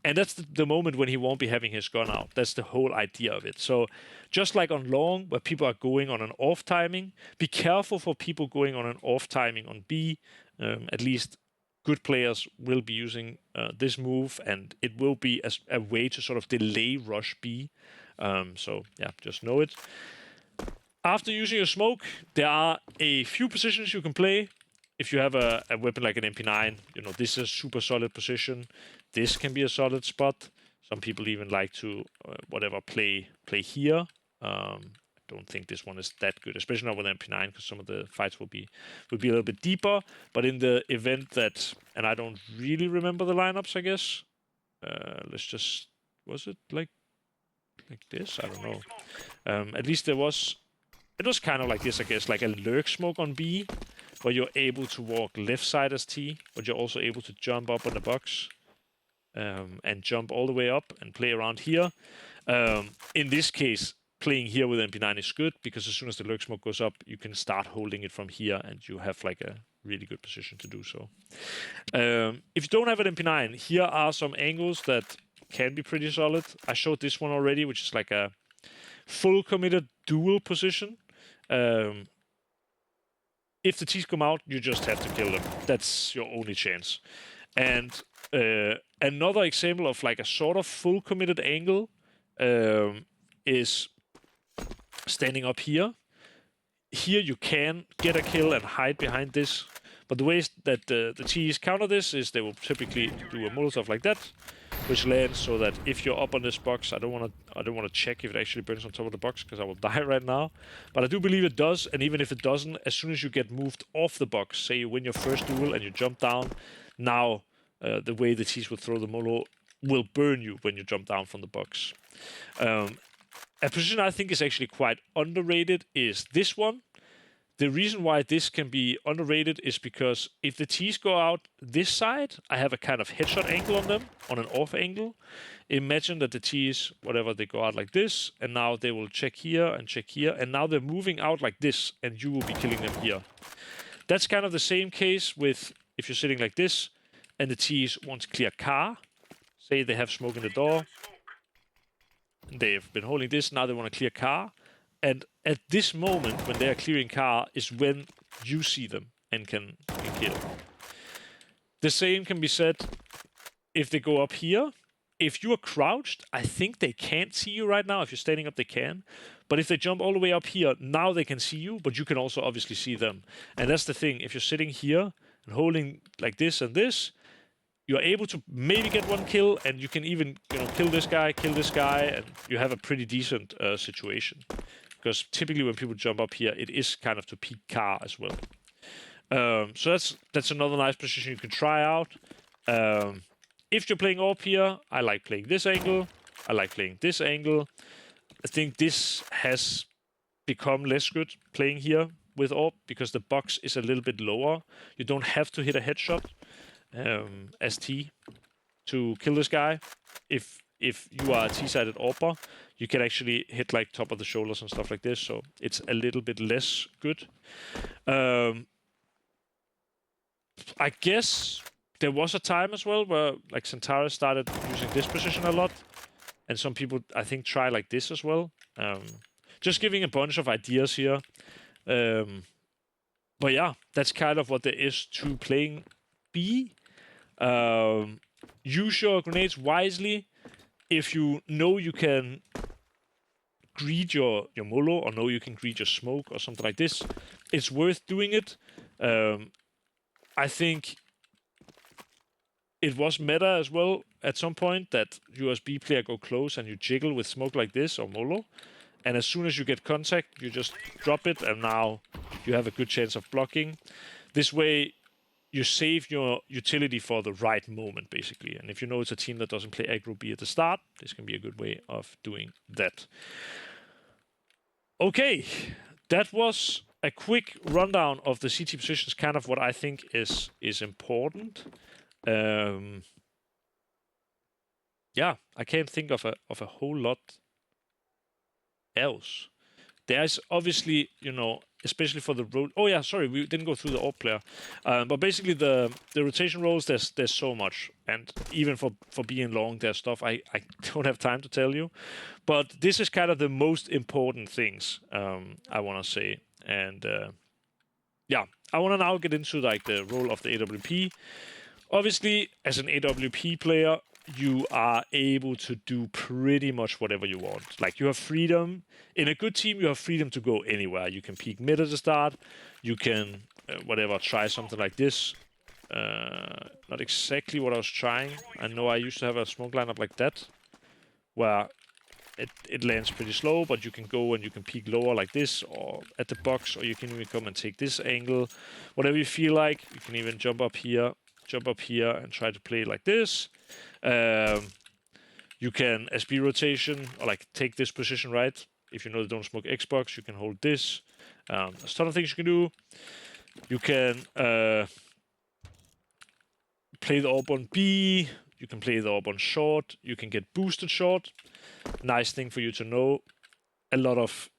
And that's the moment when he won't be having his gun out. That's the whole idea of it. So just like on long, where people are going on an off timing, be careful for people going on an off timing on B. At least good players will be using this move, and it will be a way to sort of delay rush B. So yeah, just know it. After using your smoke, there are a few positions you can play. If you have a weapon like an MP9, this is a super solid position. This can be a solid spot. Some people even like to play here. I don't think this one is that good, especially not with MP9, because some of the fights will be a little bit deeper. But in the event that, and I don't really remember the lineups, I guess. Let's just, was it like this? I don't know. At least it was kind of like this, I guess, like a lurk smoke on B, where you're able to walk left side as T, but you're also able to jump up on the box and jump all the way up and play around here. In this case, playing here with MP9 is good, because as soon as the lurk smoke goes up, you can start holding it from here, and you have like a really good position to do so. If you don't have an MP9, here are some angles that can be pretty solid. I showed this one already, which is like a full committed dual position. If the T's come out, you just have to kill them. That's your only chance. And another example of like a sort of full committed angle is standing up here. Here you can get a kill and hide behind this. But the ways that the T's counter this is they will typically do a Molotov like that. which lands so that if you're up on this box, I don't want to check if it actually burns on top of the box because I will die right now. But I do believe it does, and even if it doesn't, as soon as you get moved off the box, say you win your first duel and you jump down, now the way the T's will throw the Molo will burn you when you jump down from the box. A position I think is actually quite underrated is this one. The reason why this can be underrated is because if the T's go out this side, I have a kind of headshot angle on them, on an off angle. Imagine that the T's, whatever, they go out like this, and now they will check here, and now they're moving out like this, and you will be killing them here. That's kind of the same case with if you're sitting like this, and the T's want to clear car. Say they have smoke in the door. They've been holding this, now they want to clear car. And at this moment, when they are clearing car, is when you see them and can kill. The same can be said if they go up here. If you are crouched, I think they can't see you right now. If you're standing up, they can. But if they jump all the way up here, now they can see you, but you can also obviously see them. And that's the thing. If you're sitting here and holding like this and this, you're able to maybe get one kill, and you can even kill this guy, and you have a pretty decent situation. Because typically when people jump up here, it is kind of to peek car as well. So that's another nice position you can try out. If you're playing AWP here, I like playing this angle. I like playing this angle. I think this has become less good playing here with AWP because the box is a little bit lower. You don't have to hit a headshot as T to kill this guy. If you are a T-sided AWPer, you can actually hit like top of the shoulders and stuff like this, so it's a little bit less good. I guess there was a time as well where like Centaurus started using this position a lot, and some people I think try like this as well. Just giving a bunch of ideas here. But yeah, that's kind of what there is to playing B. Use your grenades wisely. If you know you can greed your Molo, or know you can greed your smoke or something like this, it's worth doing it. I think it was meta as well at some point that USB player go close and you jiggle with smoke like this or Molo, and as soon as you get contact, you just drop it, and now you have a good chance of blocking. This way, you save your utility for the right moment, basically. And if you know it's a team that doesn't play aggro B at the start, this can be a good way of doing that. Okay, that was a quick rundown of the CT positions, kind of what I think is important. Yeah, I can't think of a whole lot else. There's obviously, especially for the road. Oh yeah, sorry, we didn't go through the AWP player. But basically the rotation roles, there's so much, and even for being long, there's stuff I don't have time to tell you. But this is kind of the most important things I want to say, and yeah, I want to now get into like the role of the AWP. Obviously, as an AWP player, you are able to do pretty much whatever you want. Like, you have freedom. In a good team, you have freedom to go anywhere. You can peek mid at the start. You can, try something like this. Not exactly what I was trying. I know I used to have a smoke lineup like that, where it lands pretty slow, but you can go and you can peek lower like this, or at the box, or you can even come and take this angle. Whatever you feel like. You can even jump up here, and try to play like this. You can SB rotation, or like take this position, right? If you know they don't smoke Xbox, you can hold this. There's a ton of things you can do. You can play the AWP on B. You can play the AWP on short. You can get boosted short. Nice thing for you to know. A lot of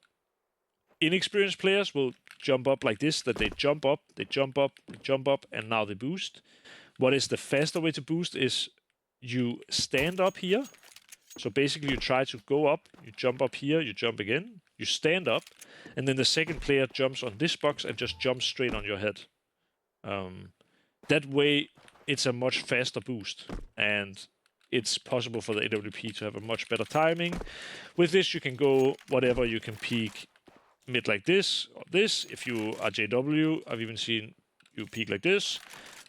inexperienced players will jump up like this, that they jump up, and now they boost. What is the faster way to boost is you stand up here. So basically you try to go up, you jump up here, you jump again, you stand up, and then the second player jumps on this box and just jumps straight on your head. That way, it's a much faster boost, and it's possible for the AWP to have a much better timing. With this, you can go whatever. You can peek mid like this, or this. If you are JW, I've even seen you peek like this.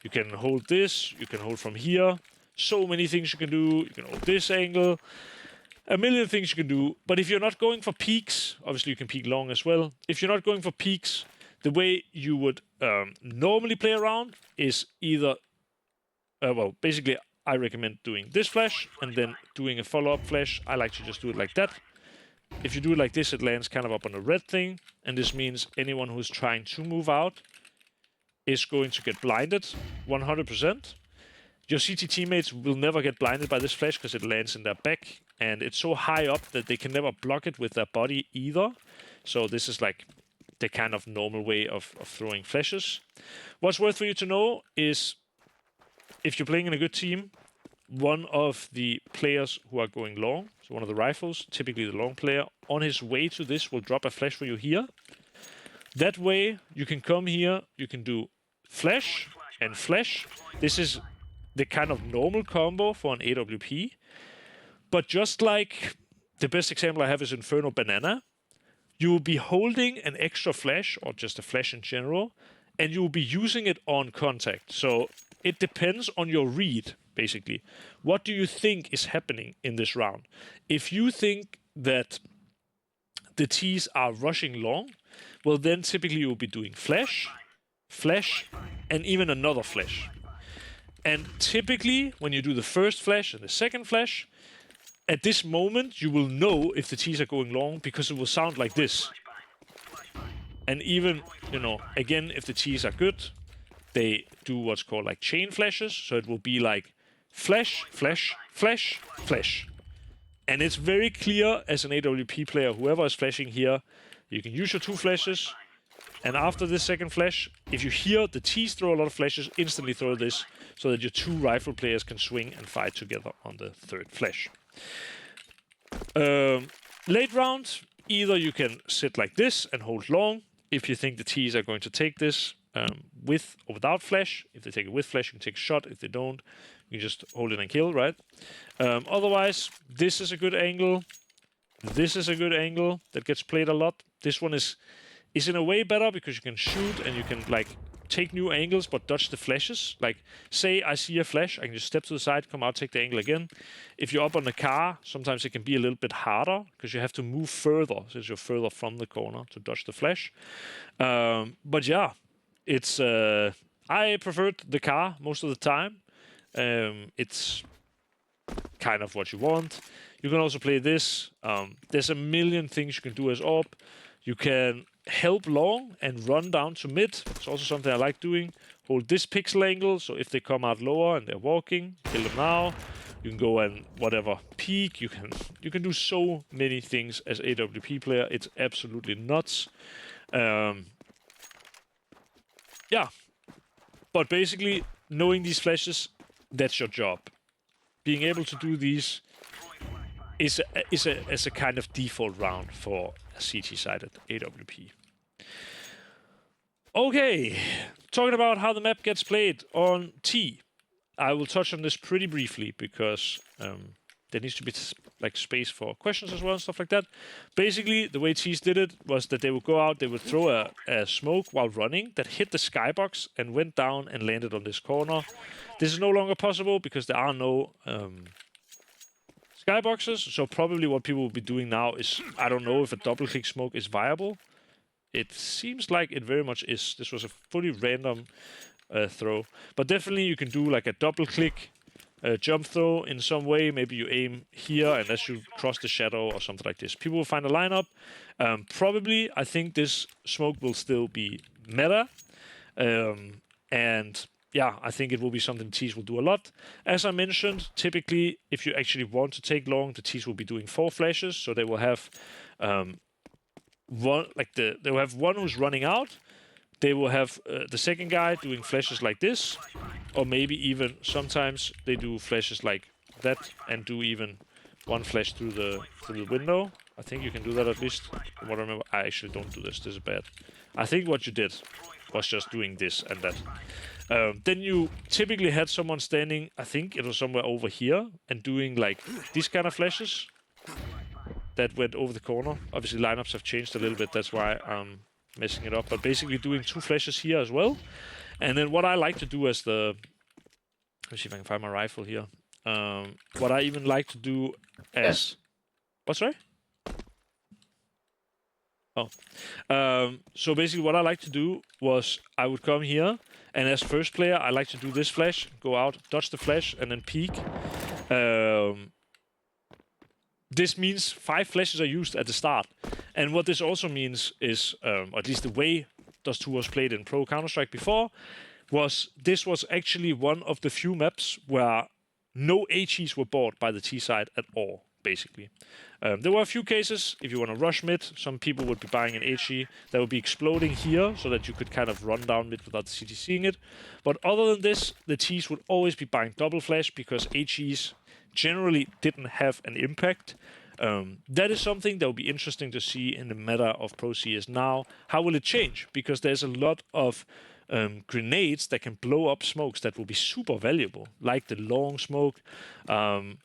You can hold this, you can hold from here. So many things you can do. You can hold this angle. A million things you can do. But if you're not going for peaks, obviously you can peek long as well. If you're not going for peaks, the way you would normally play around is either, well, basically I recommend doing this flash and then doing a follow-up flash. I like to just do it like that. If you do it like this, it lands kind of up on a red thing, and this means anyone who's trying to move out is going to get blinded 100%. Your CT teammates will never get blinded by this flash because it lands in their back, and it's so high up that they can never block it with their body either. So this is like the kind of normal way of throwing flashes. What's worth for you to know is if you're playing in a good team, one of the players who are going long, so one of the rifles, typically the long player, on his way to this will drop a flash for you here. That way, you can come here, you can do flash and flash. This is the kind of normal combo for an AWP. But just like the best example I have is Inferno Banana, you will be holding an extra flash, or just a flash in general, and you will be using it on contact. So it depends on your read, basically. What do you think is happening in this round? If you think that the Ts are rushing long, well then typically you'll be doing flash, flash, and even another flash. And typically, when you do the first flash and the second flash, at this moment you will know if the Ts are going long because it will sound like this. And even, you know, again, if the Ts are good, they do what's called like chain flashes. So it will be like flash, flash, flash, flash. And it's very clear as an AWP player, whoever is flashing here, you can use your 2 flashes. And after this second flash, if you hear the Ts throw a lot of flashes, instantly throw this so that your 2 rifle players can swing and fight together on the 3rd flash. Late round, either you can sit like this and hold long if you think the Ts are going to take this with or without flash. If they take it with flash, you can take a shot. If they don't, you can just hold it and kill, right? Otherwise, this is a good angle. This is a good angle that gets played a lot. This one is in a way better because you can shoot and you can like take new angles but dodge the flashes. Like, say I see a flash, I can just step to the side, come out, take the angle again. If you're up on the car, sometimes it can be a little bit harder because you have to move further since you're further from the corner to dodge the flash. But yeah, it's I preferred the car most of the time. It's kind of what you want. You can also play this. There's a million things you can do as AWP. You can help long and run down to mid. It's also something I like doing. Hold this pixel angle, so if they come out lower and they're walking, kill them now. You can go and whatever peek. You can do so many things as AWP player. It's absolutely nuts. Yeah, but basically knowing these flashes, that's your job. Being able to do these is a kind of default round for a CT-sided AWP. Okay, talking about how the map gets played on T. I will touch on this pretty briefly because there needs to be like space for questions as well and stuff like that. Basically, the way T's did it was that they would go out, they would throw a smoke while running that hit the skybox and went down and landed on this corner. This is no longer possible because there are no skyboxes, so probably what people will be doing now is, I don't know if a double-click smoke is viable. It seems like it very much is. This was a fully random throw. But definitely you can do like a double-click jump throw in some way. Maybe you aim here and as you cross the shadow or something like this. People will find a lineup. Probably, I think this smoke will still be meta. And yeah, I think it will be something Ts will do a lot. As I mentioned, typically, if you actually want to take long, the Ts will be doing 4 flashes. So they will have they will have one who's running out. They will have the second guy doing flashes like this, or maybe even sometimes they do flashes like that and do even one flash through the window. I think you can do that at least. From what I remember, I actually don't do this. This is bad. I think what you did was just doing this and that. Then you typically had someone standing, I think it was somewhere over here, and doing like these kind of flashes that went over the corner. Obviously, lineups have changed a little bit. That's why I'm messing it up. But basically doing 2 flashes here as well. And then what I like to do as the... Let me see if I can find my rifle here. what I even like to do as... Yes. What's right? Oh. So basically what I like to do was I would come here, and as first player, I like to do this flash, go out, dodge the flash, and then peek. This means 5 flashes are used at the start. And what this also means is, or at least the way Dust2 was played in Pro Counter-Strike before, was this was actually one of the few maps where no HEs were bought by the T side at all, basically. There were a few cases, if you want to rush mid, some people would be buying an HE that would be exploding here so that you could kind of run down mid without the CT seeing it. But other than this, the Ts would always be buying double flash because HEs generally didn't have an impact. That is something that will be interesting to see in the meta of Pro CS now. How will it change? Because there's a lot of grenades that can blow up smokes that will be super valuable, like the long smoke,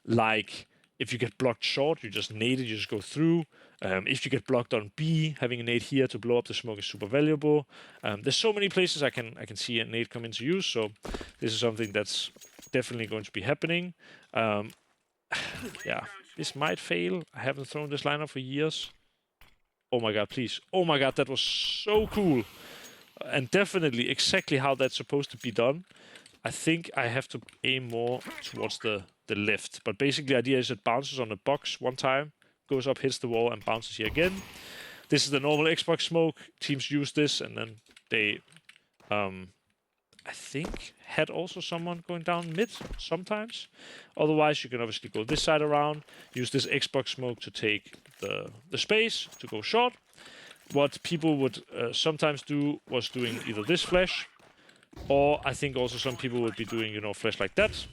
like if you get blocked short, you just nade it, you just go through. If you get blocked on B, having a nade here to blow up the smoke is super valuable. There's so many places I can see a nade come into use, so this is something that's definitely going to be happening. Yeah, this might fail. I haven't thrown this lineup for years. Oh my god, please. Oh my god, that was so cool. And definitely exactly how that's supposed to be done. I think I have to aim more towards the left. But basically the idea is it bounces on the box one time, goes up, hits the wall, and bounces here again. This is the normal Xbox smoke. Teams use this, and then they, I think, had also someone going down mid sometimes. Otherwise, you can obviously go this side around, use this Xbox smoke to take the space, to go short. What people would sometimes do was doing either this flash, or I think also some people would be doing, you know, flash like that.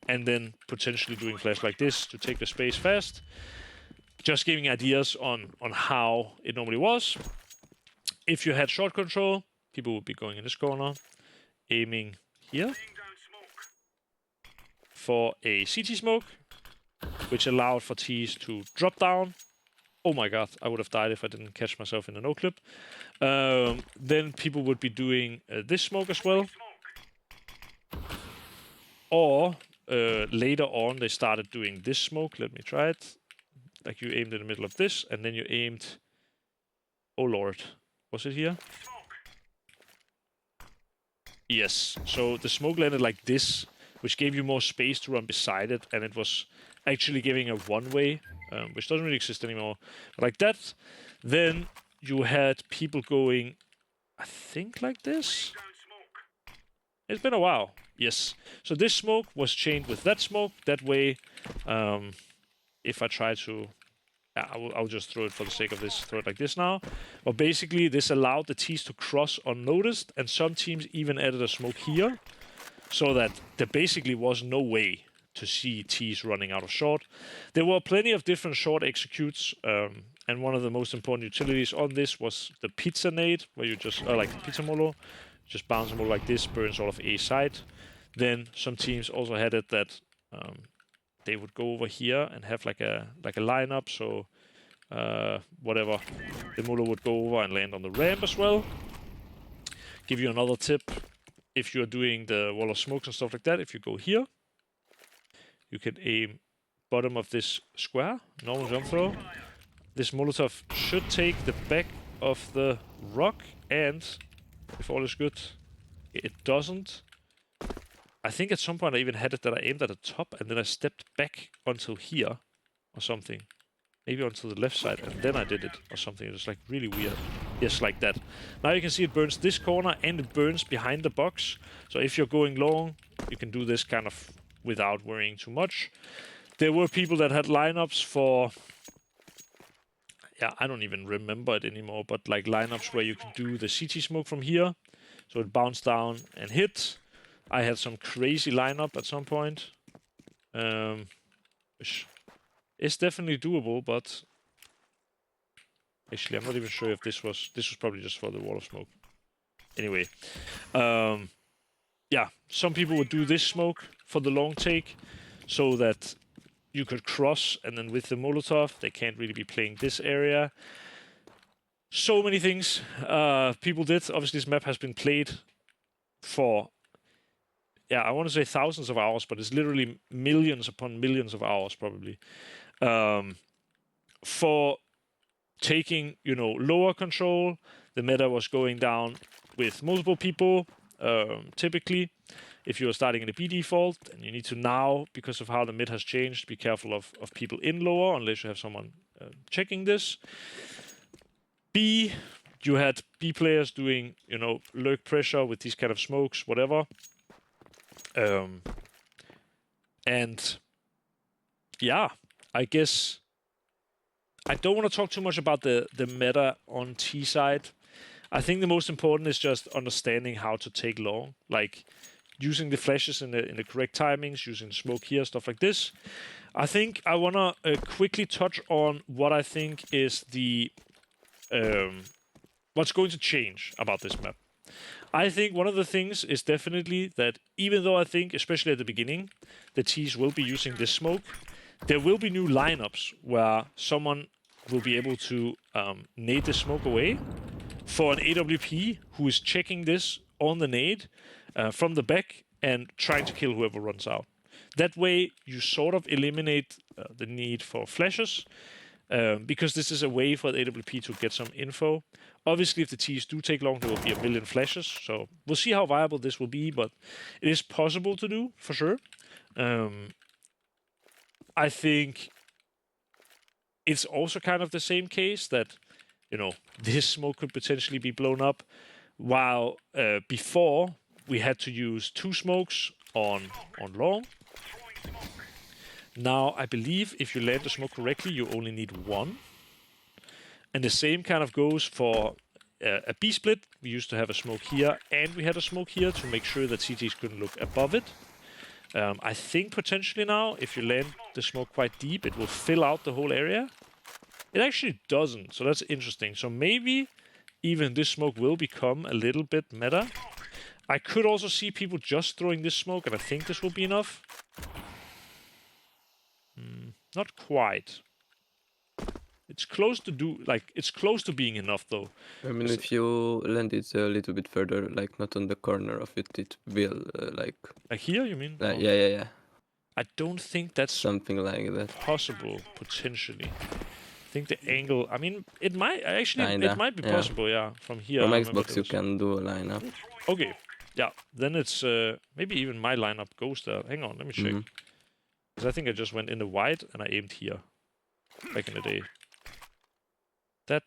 And then potentially doing flash like this to take the space fast. Just giving ideas on how it normally was. If you had short control, people would be going in this corner, aiming here for a CT smoke, which allowed for Ts to drop down. Oh my god, I would have died if I didn't catch myself in a no-clip. Then people would be doing this smoke as well. Or later on, they started doing this smoke. Let me try it. Like you aimed in the middle of this, and then you aimed... Oh lord, was it here? Yes, so the smoke landed like this, which gave you more space to run beside it, and it was actually giving a one-way, which doesn't really exist anymore. But like that, then you had people going, I think like this? It's been a while, yes. So this smoke was chained with that smoke, that way, if I try to... I'll just throw it for the sake of this, throw it like this now. But basically, this allowed the Ts to cross unnoticed, and some teams even added a smoke here, so that there basically was no way to see Ts running out of short. There were plenty of different short executes, and one of the most important utilities on this was the pizza nade, where you just, like pizza molo, just bounce a molo like this, burns all of A side. Then some teams also had it that they would go over here and have like a lineup, so whatever, the molo would go over and land on the ramp as well. Give you another tip, if you're doing the wall of smokes and stuff like that, if you go here, you can aim bottom of this square, normal jump throw. This Molotov should take the back of the rock, and if all is good, it doesn't. I think at some point I even had it that I aimed at the top and then I stepped back until here or something. Maybe onto the left side, and then I did it or something. It was like really weird. Yes, like that. Now you can see it burns this corner and it burns behind the box. So if you're going long, you can do this kind of without worrying too much. There were people that had lineups for... Yeah, I don't even remember it anymore, but like lineups where you could do the CT smoke from here. So it bounced down and hit. I had some crazy lineup at some point. Which is definitely doable, but... Actually, I'm not even sure if this was probably just for the wall of smoke. Anyway. Yeah, some people would do this smoke for the long take, so that you could cross, and then with the Molotov, they can't really be playing this area. So many things people did. Obviously, this map has been played for yeah, I want to say thousands of hours, but it's literally millions upon millions of hours probably, for taking, lower control. The meta was going down with multiple people, typically. If you're starting in a B default, and you need to now, because of how the mid has changed, be careful of people in lower, unless you have someone checking this. B, you had B players doing, lurk pressure with these kind of smokes, whatever. And yeah, I guess I don't want to talk too much about the meta on T side. I think the most important is just understanding how to take long, like using the flashes in the correct timings, using smoke here, stuff like this. I think I want to quickly touch on what I think is the what's going to change about this map. I think one of the things is definitely that even though I think, especially at the beginning, the T's will be using this smoke, there will be new lineups where someone will be able to nade the smoke away for an AWP who is checking this on the nade from the back and trying to kill whoever runs out. That way, you sort of eliminate the need for flashes, because this is a way for the AWP to get some info. Obviously, if the Ts do take long, there will be a million flashes. So we'll see how viable this will be, but it is possible to do, for sure. I think it's also kind of the same case that, this smoke could potentially be blown up, while before we had to use 2 smokes on long. Now, I believe if you land the smoke correctly, you only need 1. And the same kind of goes for a B-split. We used to have a smoke here, and we had a smoke here to make sure that CTs couldn't look above it. I think potentially now, if you land the smoke quite deep, it will fill out the whole area. It actually doesn't, so that's interesting. So maybe even this smoke will become a little bit meta. I could also see people just throwing this smoke, and I think this will be enough. Not quite. It's close to it's close to being enough, though. I mean, if you land it a little bit further, like not on the corner of it, it will like here, you mean? Oh. Yeah. I don't think that's something like that possible. Potentially, I think the angle. I mean, it might actually. Kinda, it might be possible. Yeah, from here. From Xbox, you can do a lineup. Okay. Yeah. Then it's maybe even my lineup goes there. Hang on, let me check. Because I think I just went in the white and I aimed here back in the day. That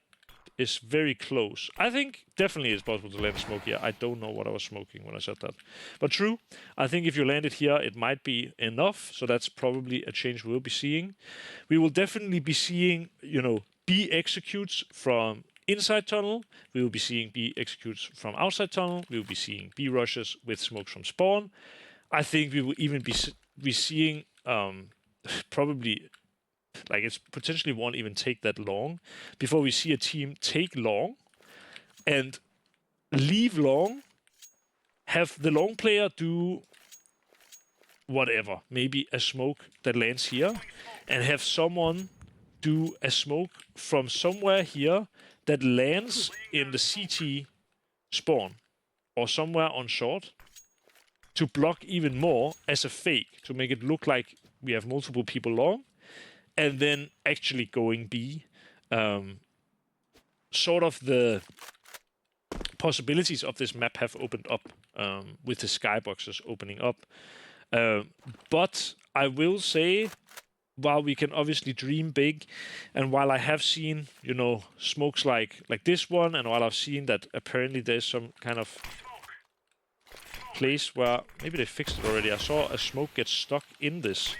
is very close. I think definitely it's possible to land a smoke here. I don't know what I was smoking when I said that. But true, I think if you land it here, it might be enough. So that's probably a change we'll be seeing. We will definitely be seeing, B executes from inside tunnel. We will be seeing B executes from outside tunnel. We will be seeing B rushes with smokes from spawn. I think we will even be seeing probably, like, it's potentially won't even take that long before we see a team take long and leave long, have the long player do whatever, maybe a smoke that lands here, and have someone do a smoke from somewhere here that lands in the CT spawn or somewhere on short to block even more as a fake, to make it look like we have multiple people long, and then actually going B. Sort of the possibilities of this map have opened up with the skyboxes opening up. But I will say, while we can obviously dream big, and while I have seen, smokes like this one, and while I've seen that apparently there's some kind of place where maybe they fixed it already. I saw a smoke get stuck in this.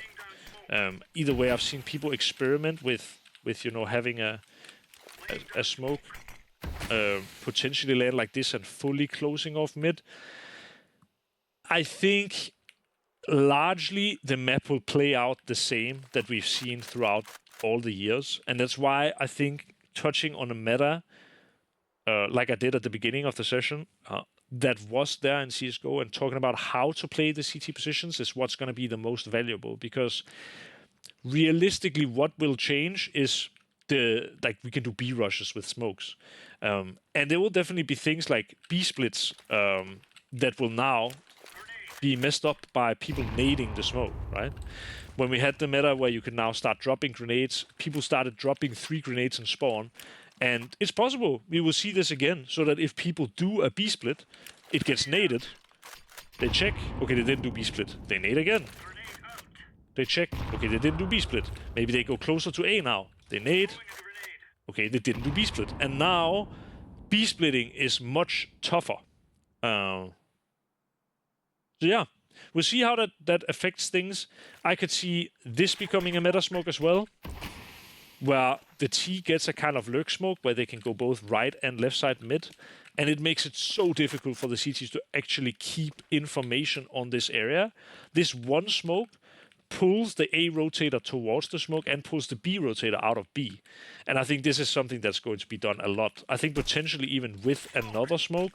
Either way, I've seen people experiment with having a smoke potentially land like this and fully closing off mid. I think largely the map will play out the same that we've seen throughout all the years, and that's why I think touching on a meta like I did at the beginning of the session that was there in CSGO, and talking about how to play the CT positions is what's going to be the most valuable, because realistically what will change is we can do B rushes with smokes, and there will definitely be things like B splits that will now be messed up by people nading the smoke, right? When we had the meta where you could now start dropping grenades, people started dropping 3 grenades in spawn, and it's possible we will see this again, so that if people do a B split, it gets naded. They check, okay, they didn't do B split. They nade again. They check, okay, they didn't do B split. Maybe they go closer to A now. They nade. Okay, they didn't do B split. And now, B splitting is much tougher. So yeah, we'll see how that affects things. I could see this becoming a meta smoke as well, where the T gets a kind of lurk smoke where they can go both right and left side mid, and it makes it so difficult for the CTs to actually keep information on this area. This one smoke pulls the A rotator towards the smoke and pulls the B rotator out of B. And I think this is something that's going to be done a lot. I think potentially even with another smoke.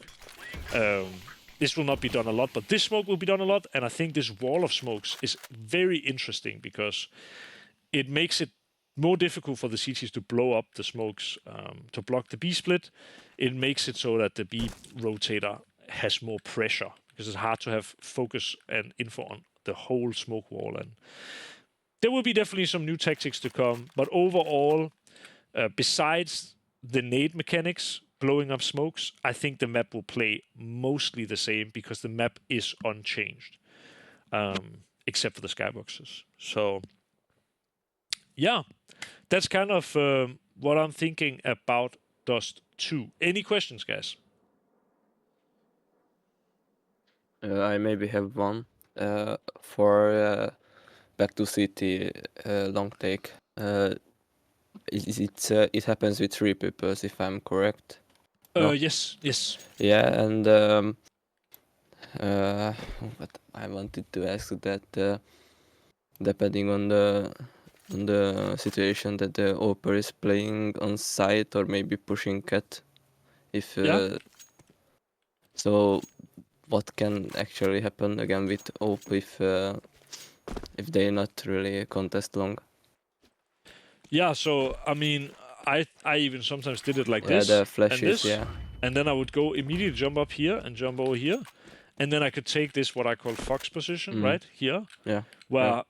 This will not be done a lot, but this smoke will be done a lot. And I think this wall of smokes is very interesting because it makes it more difficult for the CTs to blow up the smokes to block the B split. It makes it so that the B rotator has more pressure because it's hard to have focus and info on the whole smoke wall. And there will be definitely some new tactics to come, but overall, besides the nade mechanics, blowing up smokes, I think the map will play mostly the same because the map is unchanged, except for the skyboxes. So, yeah, that's kind of what I'm thinking about Dust2. Any questions, guys? I maybe have one. For back to CT long take. It happens with 3 people, if I'm correct. No? Yes. Yeah, and what I wanted to ask that depending on the situation that the Oper is playing on site or maybe pushing cat, if so, what can actually happen again with OP if they're not really contest long? Yeah, so I mean, I even sometimes did it like Yeah, this the flashes, and this, yeah. and then I would go immediately jump up here and jump over here, and then I could take this what I call fox position right here, Yeah. where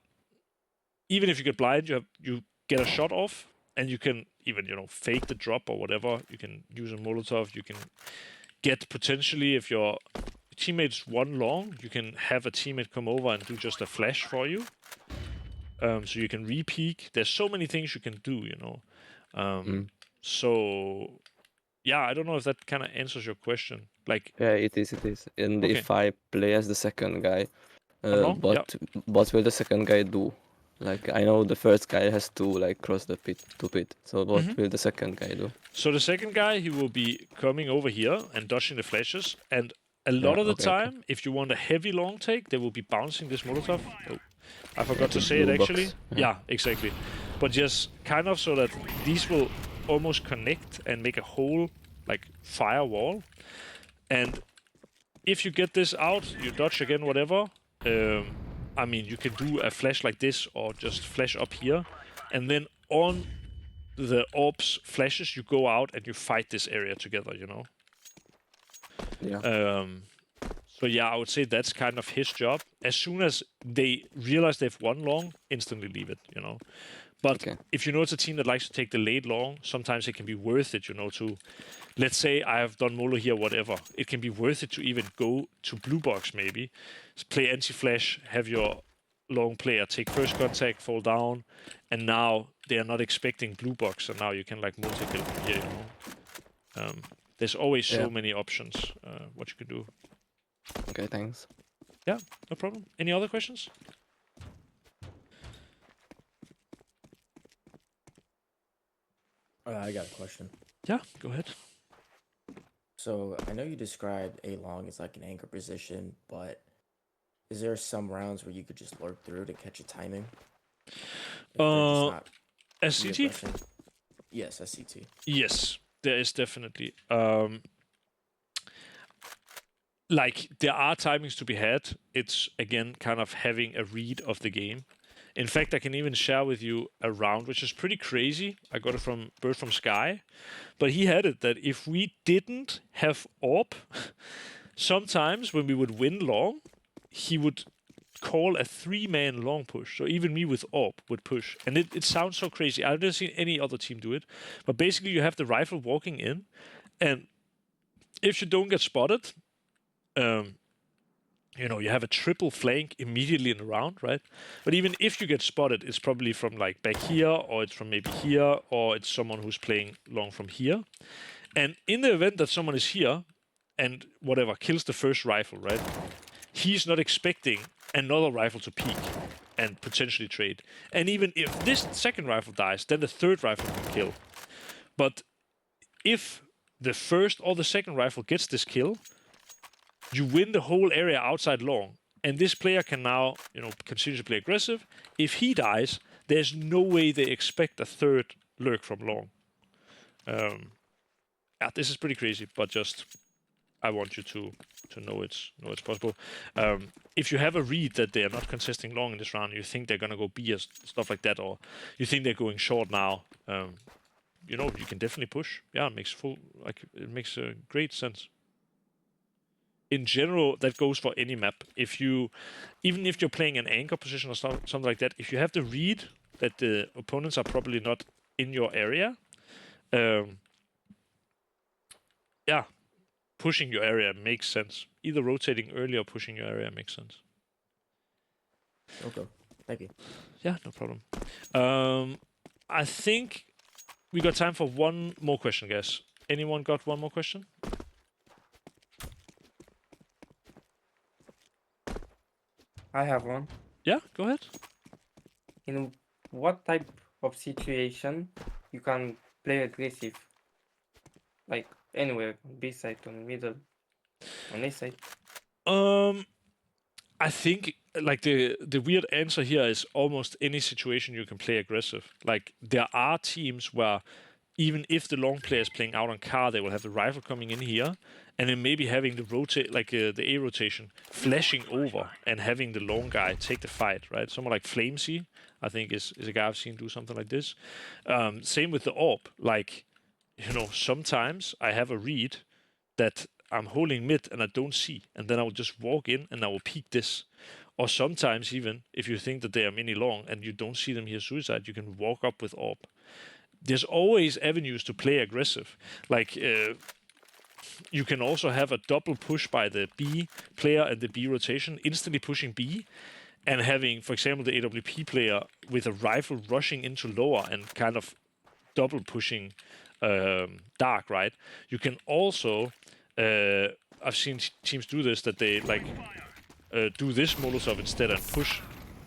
even if you get blind, you get a shot off, and you can even fake the drop or whatever. You can use a Molotov. You can get potentially if your teammate's one long, you can have a teammate come over and do just a flash for you. So you can re-peek. There's so many things you can do, So, yeah, I don't know if that kind of answers your question. Like, yeah, it is. And Okay. if I play as the second guy, wrong? what will the second guy do? Like, I know the first guy has to like cross the pit to pit. So what will the second guy do? So the second guy, he will be coming over here and dodging the flashes. And a lot of the time, if you want a heavy long take, they will be bouncing this Molotov. Oh, I forgot to say it blue actually. box. Yeah, exactly. But just kind of so that these will almost connect and make a whole like firewall. And if you get this out, you dodge again, whatever. I mean, you can do a flash like this or just flash up here. And then on the orbs flashes, you go out and you fight this area together, Yeah. So yeah, I would say that's kind of his job. As soon as they realize they've won long, instantly leave it, But if you know it's a team that likes to take the late long, sometimes it can be worth it, to, let's say I have done Molo here, whatever. It can be worth it to even go to blue box maybe, play anti-flash, have your long player take first contact, fall down, and now they are not expecting blue box, and now you can like multi-kill from here, There's always so many options what you can do. Okay, thanks. Yeah, no problem. Any other questions? I got a question. Yeah, go ahead. So I know you described A long as like an anchor position, but is there some rounds where you could just lurk through to catch a timing? SCT? Yes, SCT. Yes, there is definitely. Like, there are timings to be had. It's, again, kind of having a read of the game. In fact, I can even share with you a round, which is pretty crazy. I got it from Bird from Sky. But he had it that if we didn't have AWP, sometimes when we would win long, he would call a 3-man long push. So even me with AWP would push. And it sounds so crazy. I've never seen any other team do it. But basically you have the rifle walking in, and if you don't get spotted, you know, you have a triple flank immediately in the round, right? But even if you get spotted, it's probably from like back here, or it's from maybe here, or it's someone who's playing long from here. And in the event that someone is here and whatever kills the first rifle, right? He's not expecting another rifle to peek and potentially trade. And even if this second rifle dies, then the third rifle can kill. But if the first or the second rifle gets this kill, you win the whole area outside long. And this player can now, you know, continue to play aggressive. If he dies, there's no way they expect a third lurk from long. Yeah, this is pretty crazy, but just I want you to know it's possible. If you have a read that they are not contesting long in this round, you think they're gonna go B or stuff like that, or you think they're going short now, you know, you can definitely push. Yeah, it makes great sense. In general, that goes for any map. Even if you're playing an anchor position or something like that, if you have the read that the opponents are probably not in your area, yeah, pushing your area makes sense. Either rotating early or pushing your area makes sense. Okay, thank you. Yeah, no problem. I think we got time for one more question, guys. Anyone got one more question? I have one. Yeah, go ahead. In what type of situation you can play aggressive? Like anywhere, B side, on middle, on A side. I think like the weird answer here is almost any situation you can play aggressive. Like there are teams where even if the long player is playing out on car, they will have the rifle coming in here, and then maybe having the rotate, like the A rotation, flashing over and having the long guy take the fight, right? Someone like Flamesy, I think is a guy I've seen do something like this. Same with the AWP. Like, you know, sometimes I have a read that I'm holding mid and I don't see, and then I will just walk in and I will peek this. Or sometimes even if you think that they are mini long and you don't see them here suicide, you can walk up with AWP. There's always avenues to play aggressive. Like you can also have a double push by the B player and the B rotation, instantly pushing B, and having, for example, the AWP player with a rifle rushing into lower and kind of double pushing dark, right? You can also, I've seen teams do this, that they like do this Molotov instead and push.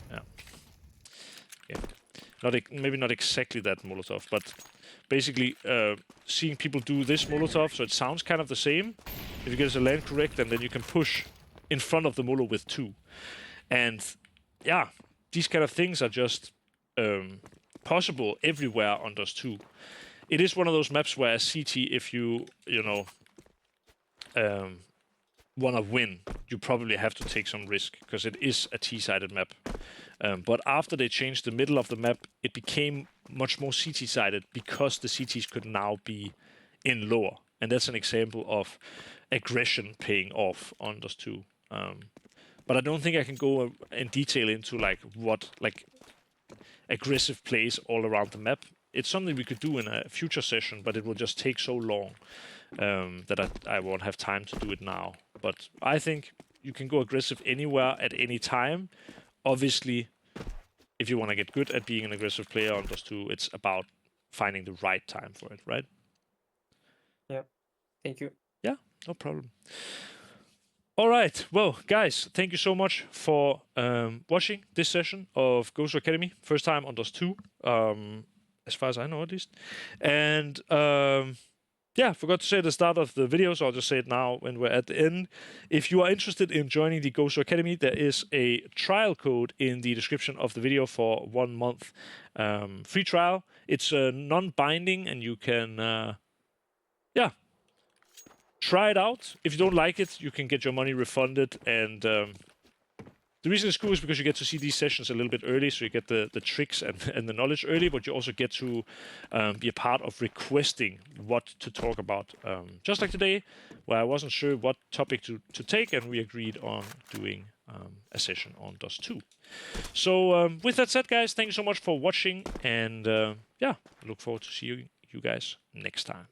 Yeah. Maybe not exactly that Molotov, but basically seeing people do this Molotov, so it sounds kind of the same. If you get the land correct, and then you can push in front of the Molo with 2. And yeah, these kind of things are just possible everywhere on Dust2. It is one of those maps where a CT, if you know, want to win, you probably have to take some risk, because it is a T-sided map. But after they changed the middle of the map, it became much more CT-sided because the CTs could now be in lower. And that's an example of aggression paying off on Dust2. But I don't think I can go in detail into like what like aggressive plays all around the map. It's something we could do in a future session, but it will just take so long that I won't have time to do it now. But I think you can go aggressive anywhere at any time. Obviously, if you want to get good at being an aggressive player on Dust2, it's about finding the right time for it, right? Yeah. Thank you. Yeah, no problem. All right. Well, guys, thank you so much for watching this session of Gosu Academy. First time on Dust2, as far as I know, at least. And yeah, forgot to say at the start of the video, so I'll just say it now when we're at the end. If you are interested in joining the Gosu Academy, there is a trial code in the description of the video for 1 month free trial. It's non-binding, and you can, yeah, try it out. If you don't like it, you can get your money refunded. And the reason it's cool is because you get to see these sessions a little bit early, so you get the tricks and the knowledge early, but you also get to be a part of requesting what to talk about. Just like today, where I wasn't sure what topic to take, and we agreed on doing a session on Dust2. So with that said, guys, thank you so much for watching, and yeah, look forward to seeing you guys next time.